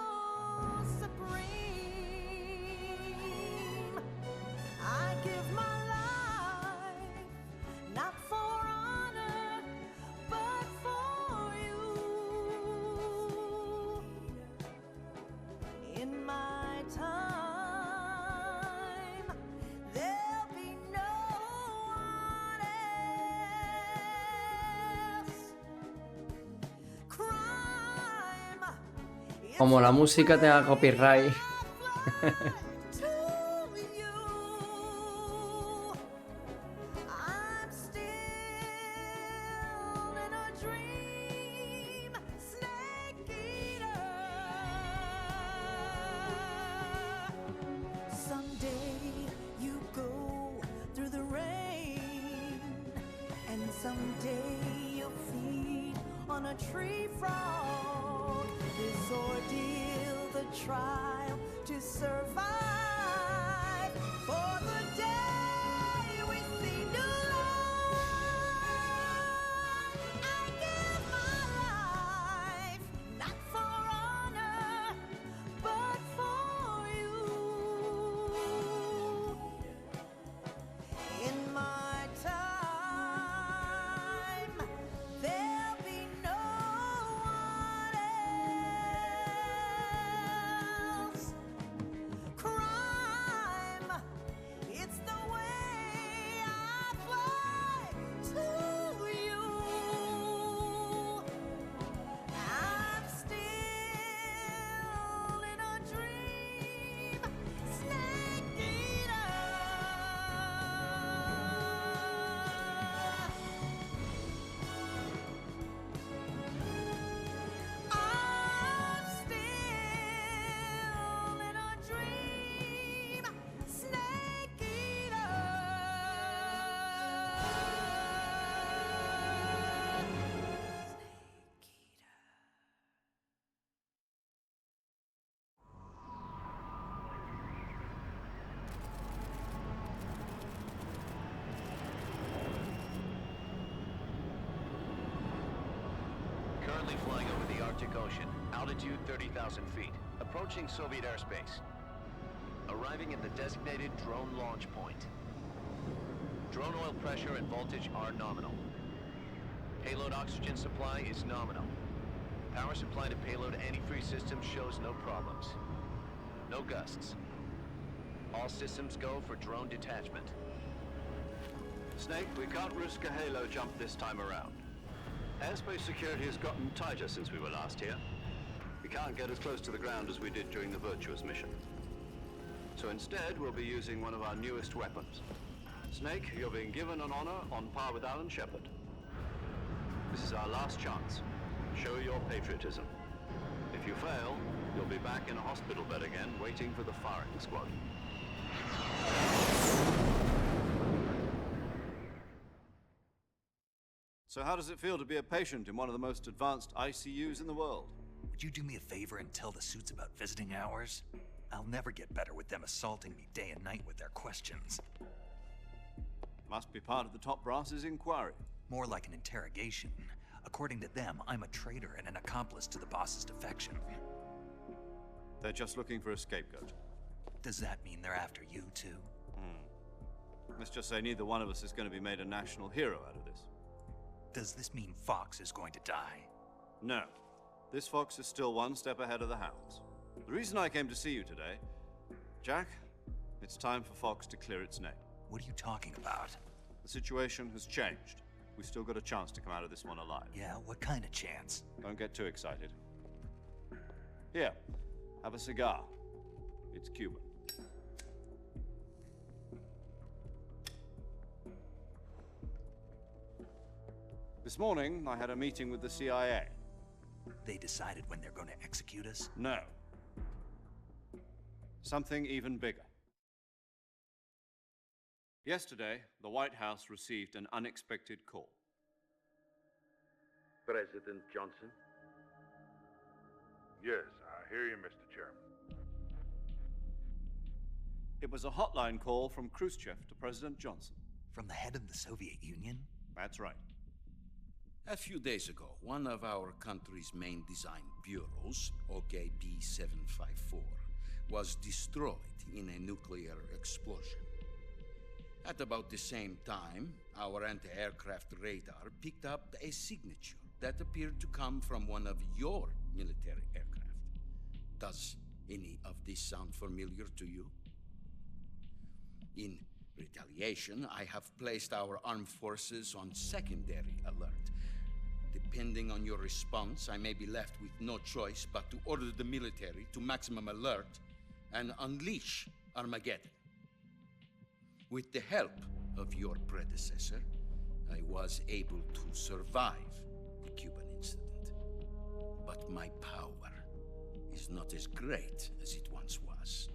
supreme. I give my life, not for honor, but for you. In my time, there'll be no one else. Crime, Como la música tenga copyright. to you. I'm still in a dream, snake eater. Someday you go through the rain, and someday you'll feed on a tree frog. This ordeal, the trial to survive, for the day we see new light. I give my life, not for honor, but for you. In my time, there'll be no one else. Crime, it's the way I fly to you. I'm still in a dream, snake eater. I'm still in a dream, snake eater. Currently flying over the Arctic Ocean. Altitude 30,000 feet. Approaching Soviet airspace. Arriving at the designated drone launch point. Drone oil pressure and voltage are nominal. Payload oxygen supply is nominal. Power supply to payload antifreeze system shows no problems. No gusts. All systems go for drone detachment. Snake, we can't risk a halo jump this time around. Airspace security has gotten tighter since we were last here. We can't get as close to the ground as we did during the Virtuous mission. So instead, we'll be using one of our newest weapons. Snake, you're being given an honor on par with Alan Shepard. This is our last chance. Show your patriotism. If you fail, you'll be back in a hospital bed again, waiting for the firing squad. So how does it feel to be a patient in one of the most advanced ICUs in the world? Would you do me a favor and tell the suits about visiting hours? I'll never get better with them assaulting me day and night with their questions. Must be part of the top brass's inquiry. More like an interrogation. According to them, I'm a traitor and an accomplice to the boss's defection. They're just looking for a scapegoat. Does that mean they're after you, too? Let's just say neither one of us is going to be made a national hero out of this. Does this mean Fox is going to die? No. This fox is still one step ahead of the hounds. The reason I came to see you today, Jack, it's time for Fox to clear its name. What are you talking about? The situation has changed. We've still got a chance to come out of this one alive. Yeah, what kind of chance? Don't get too excited. Here, have a cigar. It's Cuban. This morning, I had a meeting with the CIA. They decided when they're going to execute us? No. Something even bigger. Yesterday, the White House received an unexpected call. President Johnson? Yes, I hear you, Mr. Chairman. It was a hotline call from Khrushchev to President Johnson. From the head of the Soviet Union? That's right. A few days ago, one of our country's main design bureaus, OKB 754, was destroyed in a nuclear explosion. At about the same time, our anti-aircraft radar picked up a signature that appeared to come from one of your military aircraft. Does any of this sound familiar to you? In retaliation, I have placed our armed forces on secondary alert. Depending on your response, I may be left with no choice but to order the military to maximum alert and unleash Armageddon. With the help of your predecessor, I was able to survive the Cuban incident. But my power is not as great as it once was.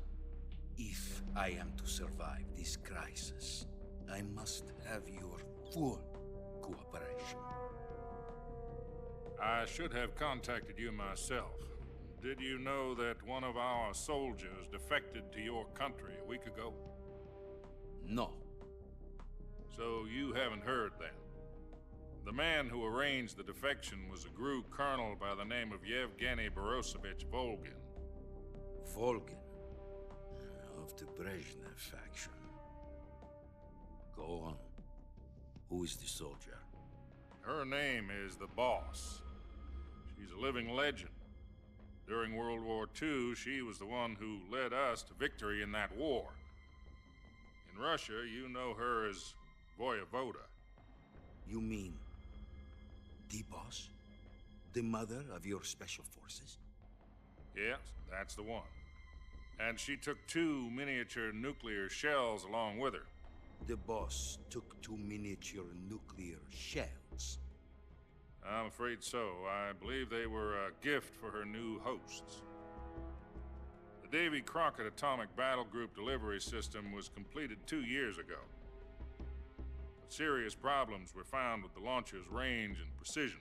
If I am to survive this crisis, I must have your full cooperation. I should have contacted you myself. Did you know that one of our soldiers defected to your country a week ago? No. So you haven't heard then. The man who arranged the defection was a GRU colonel by the name of Yevgeny Borosovich Volgin. Volgin? Of the Brezhnev faction. Go on. Who is the soldier? Her name is the Boss. She's a living legend. During World War II, she was the one who led us to victory in that war. In Russia, you know her as Voyevoda. You mean the Boss? The mother of your special forces? Yes, that's the one. And she took 2 miniature nuclear shells along with her. The Boss took 2 miniature nuclear shells? I'm afraid so. I believe they were a gift for her new hosts. The Davy Crockett Atomic Battle Group delivery system was completed 2 years ago. But serious problems were found with the launcher's range and precision.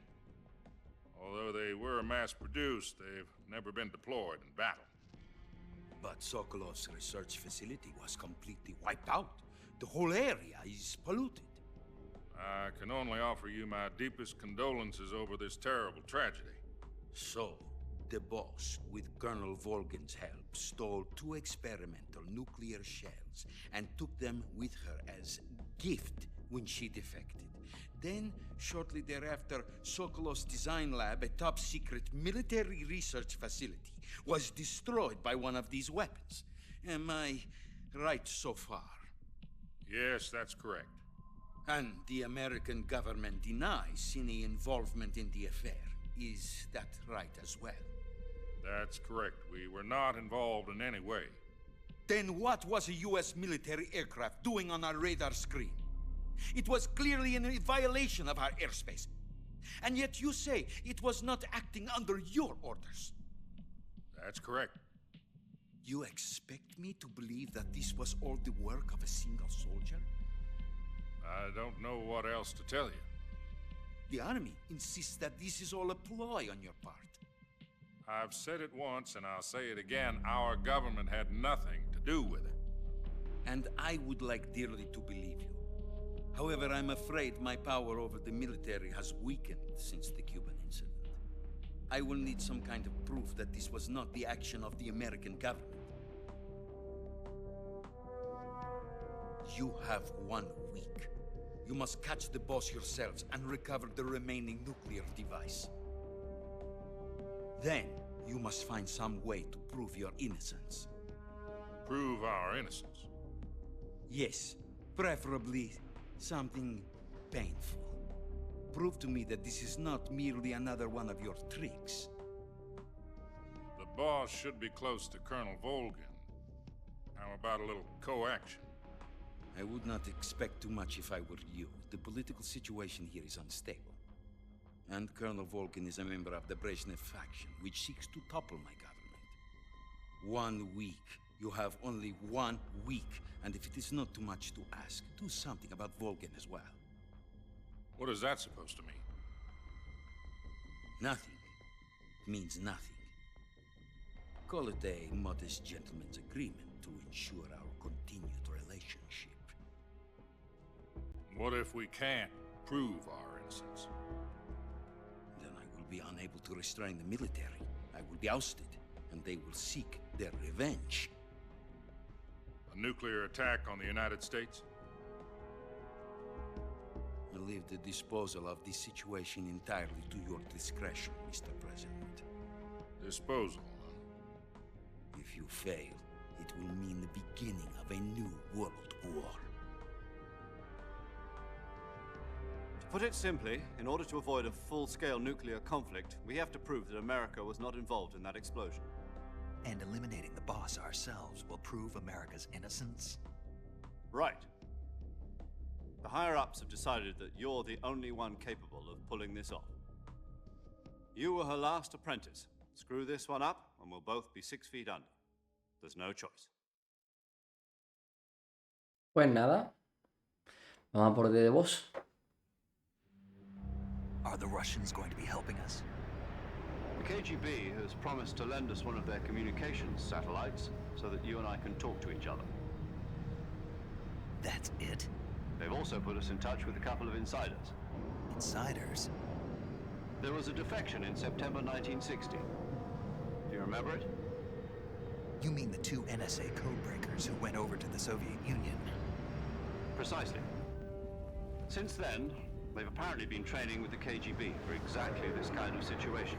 Although they were mass-produced, they've never been deployed in battle. But Sokolov's research facility was completely wiped out. The whole area is polluted. I can only offer you my deepest condolences over this terrible tragedy. So, the Boss, with Colonel Volgin's help, stole 2 experimental nuclear shells and took them with her as gift when she defected. Then, shortly thereafter, Sokolov's design lab, a top-secret military research facility, was destroyed by one of these weapons. Am I right so far? Yes, that's correct. And the American government denies any involvement in the affair. Is that right as well? That's correct. We were not involved in any way. Then what was a U.S. military aircraft doing on our radar screen? It was clearly in violation of our airspace. And yet you say it was not acting under your orders. That's correct. You expect me to believe that this was all the work of a single soldier? I don't know what else to tell you. The army insists that this is all a ploy on your part. I've said it once and I'll say it again. Our government had nothing to do with it. And I would like dearly to believe you. However, I'm afraid my power over the military has weakened since the Cuban incident. I will need some kind of proof that this was not the action of the American government. You have 1 week. You must catch the Boss yourselves and recover the remaining nuclear device. Then, you must find some way to prove your innocence. Prove our innocence? Yes, preferably something painful. Prove to me that this is not merely another one of your tricks. The Boss should be close to Colonel Volgin. How about a little co-action? I would not expect too much if I were you. The political situation here is unstable. And Colonel Volgin is a member of the Brezhnev faction, which seeks to topple my government. 1 week. You have only 1 week. And if it is not too much to ask, do something about Volgin as well. What is that supposed to mean? Nothing. It means nothing. Call it a modest gentleman's agreement. to ensure our continued relationship. What if we can't prove our innocence? Then I will be unable to restrain the military. I will be ousted, and they will seek their revenge. A nuclear attack on the United States? I leave the disposal of this situation entirely to your discretion, Mr. President. Disposal, huh? If you fail, it will mean the beginning of a new world war. To put it simply, in order to avoid a full-scale nuclear conflict, we have to prove that America was not involved in that explosion. And eliminating the boss ourselves will prove America's innocence? Right. The higher-ups have decided that you're the only one capable of pulling this off. You were her last apprentice. Screw this one up, and we'll both be 6 feet under. There's no choice. Pues nada. Vamos a por de vos. Are the Russians going to be helping us? The KGB has promised to lend us one of their communications satellites so that you and I can talk to each other. That's it? They've also put us in touch with a couple of insiders. Insiders? There was a defection in September 1960. Do you remember it? You mean the 2 NSA codebreakers who went over to the Soviet Union? Precisely. Since then, they've apparently been training with the KGB for exactly this kind of situation.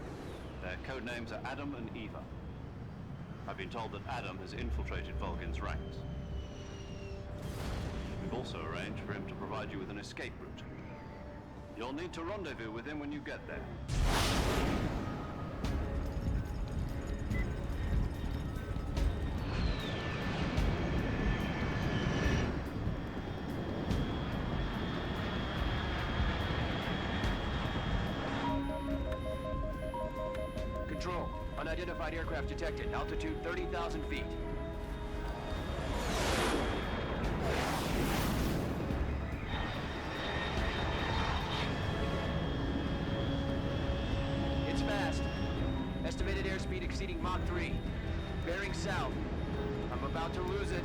Their code names are Adam and Eva. I've been told that Adam has infiltrated Volgin's ranks. We've also arranged for him to provide you with an escape route. You'll need to rendezvous with him when you get there. Control. Unidentified aircraft detected. Altitude 30,000 feet. It's fast. Estimated airspeed exceeding Mach 3. Bearing south. I'm about to lose it.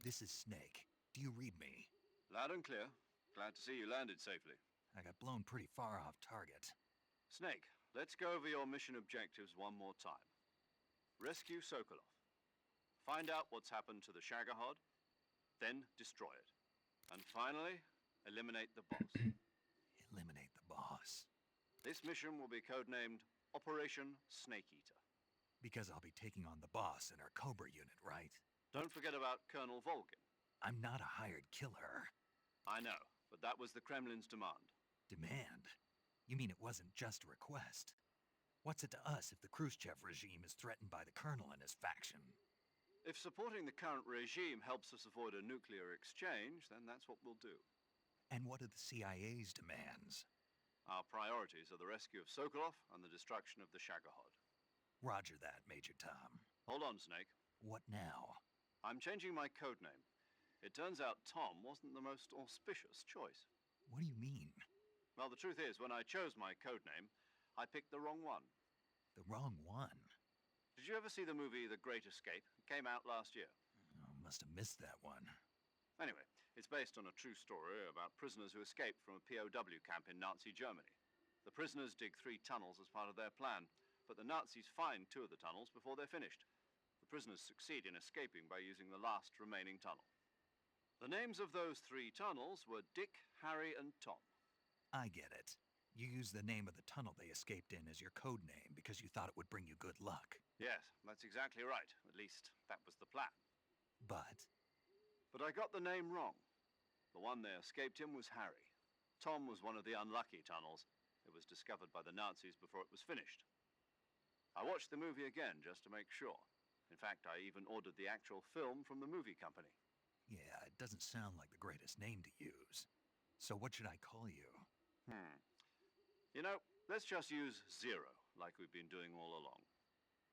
This is Snake. Do you read me? Loud and clear. Glad to see you landed safely. I got blown pretty far off target. Snake, let's go over your mission objectives one more time. Rescue Sokolov. Find out what's happened to the Shagohod, then destroy it. And finally, eliminate the boss. Eliminate the boss. This mission will be codenamed Operation Snake Eater. Because I'll be taking on the boss in our Cobra unit, right? Don't forget about Colonel Volgin. I'm not a hired killer. I know, but that was the Kremlin's demand. Demand? You mean it wasn't just a request? What's it to us if the Khrushchev regime is threatened by the colonel and his faction? If supporting the current regime helps us avoid a nuclear exchange, then that's what we'll do. And what are the CIA's demands? Our priorities are the rescue of Sokolov and the destruction of the Shagohod. Roger that, Major Tom. Hold on, Snake. What now? I'm changing my codename. It turns out Tom wasn't the most auspicious choice. What do you mean? Well, the truth is, when I chose my codename, I picked the wrong one. The wrong one? Did you ever see the movie The Great Escape? It came out last year. Oh, must have missed that one. Anyway, it's based on a true story about prisoners who escaped from a POW camp in Nazi Germany. The prisoners dig 3 tunnels as part of their plan, but the Nazis find 2 of the tunnels before they're finished. The prisoners succeed in escaping by using the last remaining tunnel. The names of those 3 tunnels were Dick, Harry, and Tom. I get it. You used the name of the tunnel they escaped in as your code name because you thought it would bring you good luck. Yes, that's exactly right. At least, that was the plan. But I got the name wrong. The one they escaped in was Harry. Tom was one of the unlucky tunnels. It was discovered by the Nazis before it was finished. I watched the movie again just to make sure. In fact, I even ordered the actual film from the movie company. yeah, it doesn't sound like the greatest name to use. So what should I call you? You know, let's just use Zero, like we've been doing all along.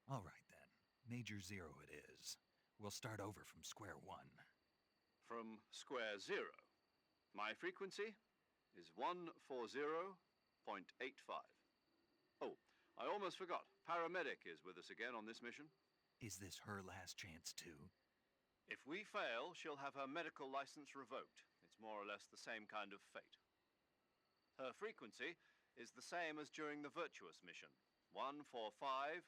All right then. Major Zero it is. We'll start over from square one. From square 0. My frequency is 140.85. Oh, I almost forgot. Paramedic is with us again on this mission. Is this her last chance too? If we fail, she'll have her medical license revoked. It's more or less the same kind of fate. Her frequency is the same as during the Virtuous mission, 145.73.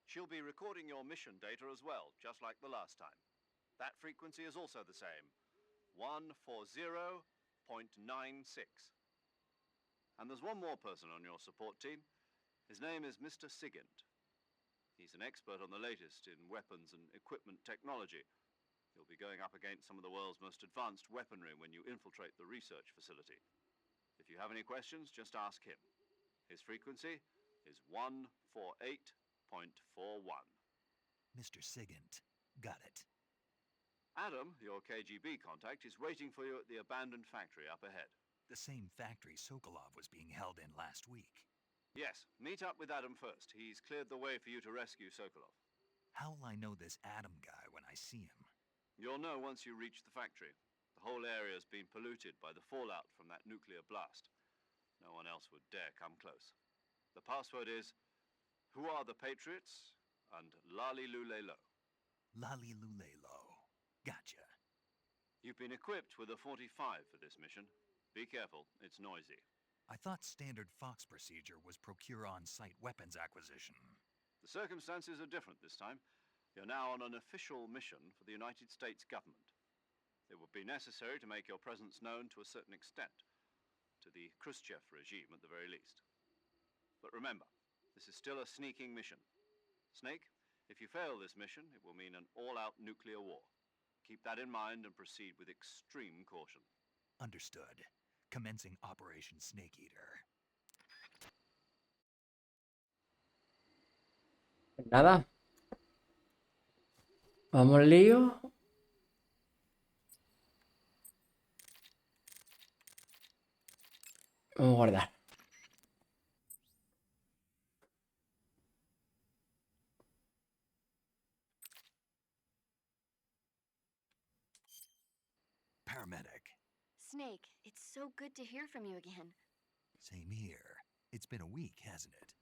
She'll be recording your mission data as well, just like the last time. That frequency is also the same, 140.96. And there's one more person on your support team. His name is Mr. Sigint. He's an expert on the latest in weapons and equipment technology. You'll be going up against some of the world's most advanced weaponry when you infiltrate the research facility. If you have any questions, just ask him. His frequency is 148.41. Mr. Sigint. Got it. Adam, your KGB contact, is waiting for you at the abandoned factory up ahead. The same factory Sokolov was being held in last week. Yes, meet up with Adam first. He's cleared the way for you to rescue Sokolov. How'll I know this Adam guy when I see him? You'll know once you reach the factory. The whole area's been polluted by the fallout from that nuclear blast. No one else would dare come close. The password is, "Who are the Patriots?" and "Lali Lule Lo." Lali Lule Lo. Gotcha. You've been equipped with a 45 for this mission. Be careful, it's noisy. I thought standard Fox procedure was procure on-site weapons acquisition. The circumstances are different this time. You're now on an official mission for the United States government. It would be necessary to make your presence known to a certain extent, to the Khrushchev regime at the very least. But remember, this is still a sneaking mission. Snake, if you fail this mission, it will mean an all-out nuclear war. Keep that in mind and proceed with extreme caution. Understood. Commencing Operation Snake Eater. Pues nada. Vamos al lío. Vamos a guardar. Paramedic. Snake, it's so good to hear from you again. Same here. It's been a week, hasn't it?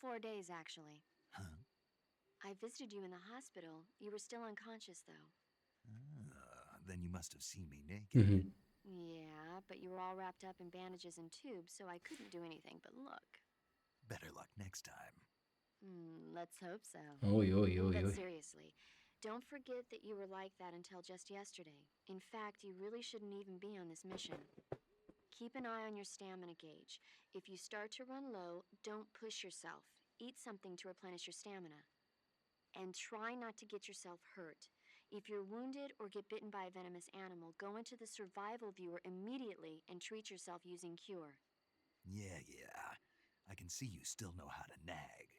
4 days, actually. Huh? I visited you in the hospital. You were still unconscious, though. Then you must have seen me naked. Yeah, but you were all wrapped up in bandages and tubes, so I couldn't do anything but look. Better luck next time. Let's hope so. But seriously, don't forget that you were like that until just yesterday. In fact, you really shouldn't even be on this mission. Keep an eye on your stamina gauge. If you start to run low, don't push yourself. Eat something to replenish your stamina. And try not to get yourself hurt. If you're wounded or get bitten by a venomous animal, go into the survival viewer immediately and treat yourself using Cure. Yeah. I can see you still know how to nag.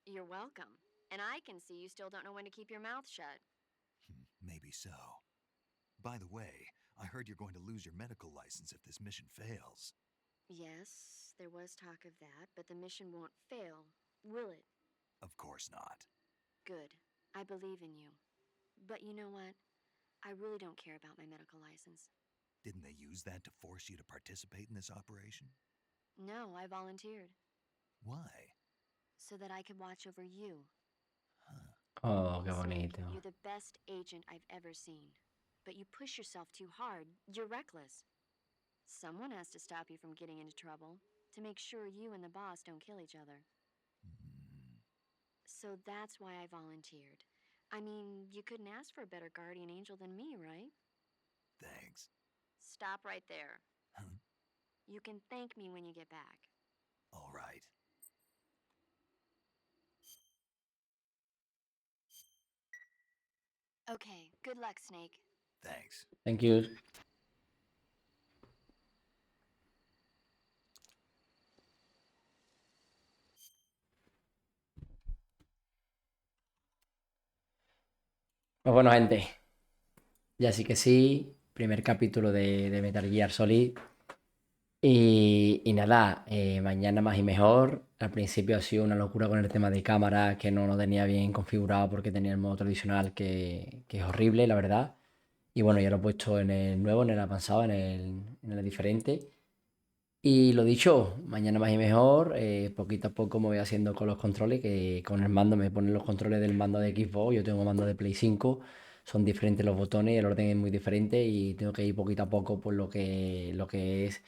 You're welcome. And I can see you still don't know when to keep your mouth shut. Maybe so. By the way, I heard you're going to lose your medical license if this mission fails. Yes, there was talk of that, but the mission won't fail, will it? Of course not. Good. I believe in you. But you know what? I really don't care about my medical license. Didn't they use that to force you to participate in this operation? No, I volunteered. Why? So that I could watch over you. Oh, qué Snake, bonito. you're the best agent I've ever seen. But you push yourself too hard. You're reckless. Someone has to stop you from getting into trouble, to make sure you and the boss don't kill each other. So that's why I volunteered. I mean, you couldn't ask for a better guardian angel than me, right? Thanks. Stop right there. Huh? You can thank me when you get back. All right. Okay, good luck, Snake. Thanks. Thank you. Pues bueno, gente. Ya sí que sí. Primer capítulo de Metal Gear Solid. Y nada, mañana más y mejor. Al principio ha sido una locura con el tema de cámara, que no lo tenía bien configurado porque tenía el modo tradicional que es horrible, la verdad. Y bueno, ya lo he puesto en el nuevo, en el avanzado, en el diferente. Y lo dicho, mañana más y mejor. Poquito a poco me voy haciendo con los controles, que con el mando me ponen los controles del mando de Xbox. Yo tengo mando de Play 5. Son diferentes los botones, el orden es muy diferente y tengo que ir poquito a poco por lo que es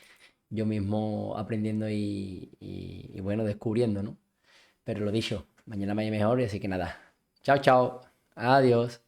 yo mismo aprendiendo y bueno, descubriendo, ¿no? Pero lo dicho, mañana más y mejor y así que nada. Chao, chao. Adiós.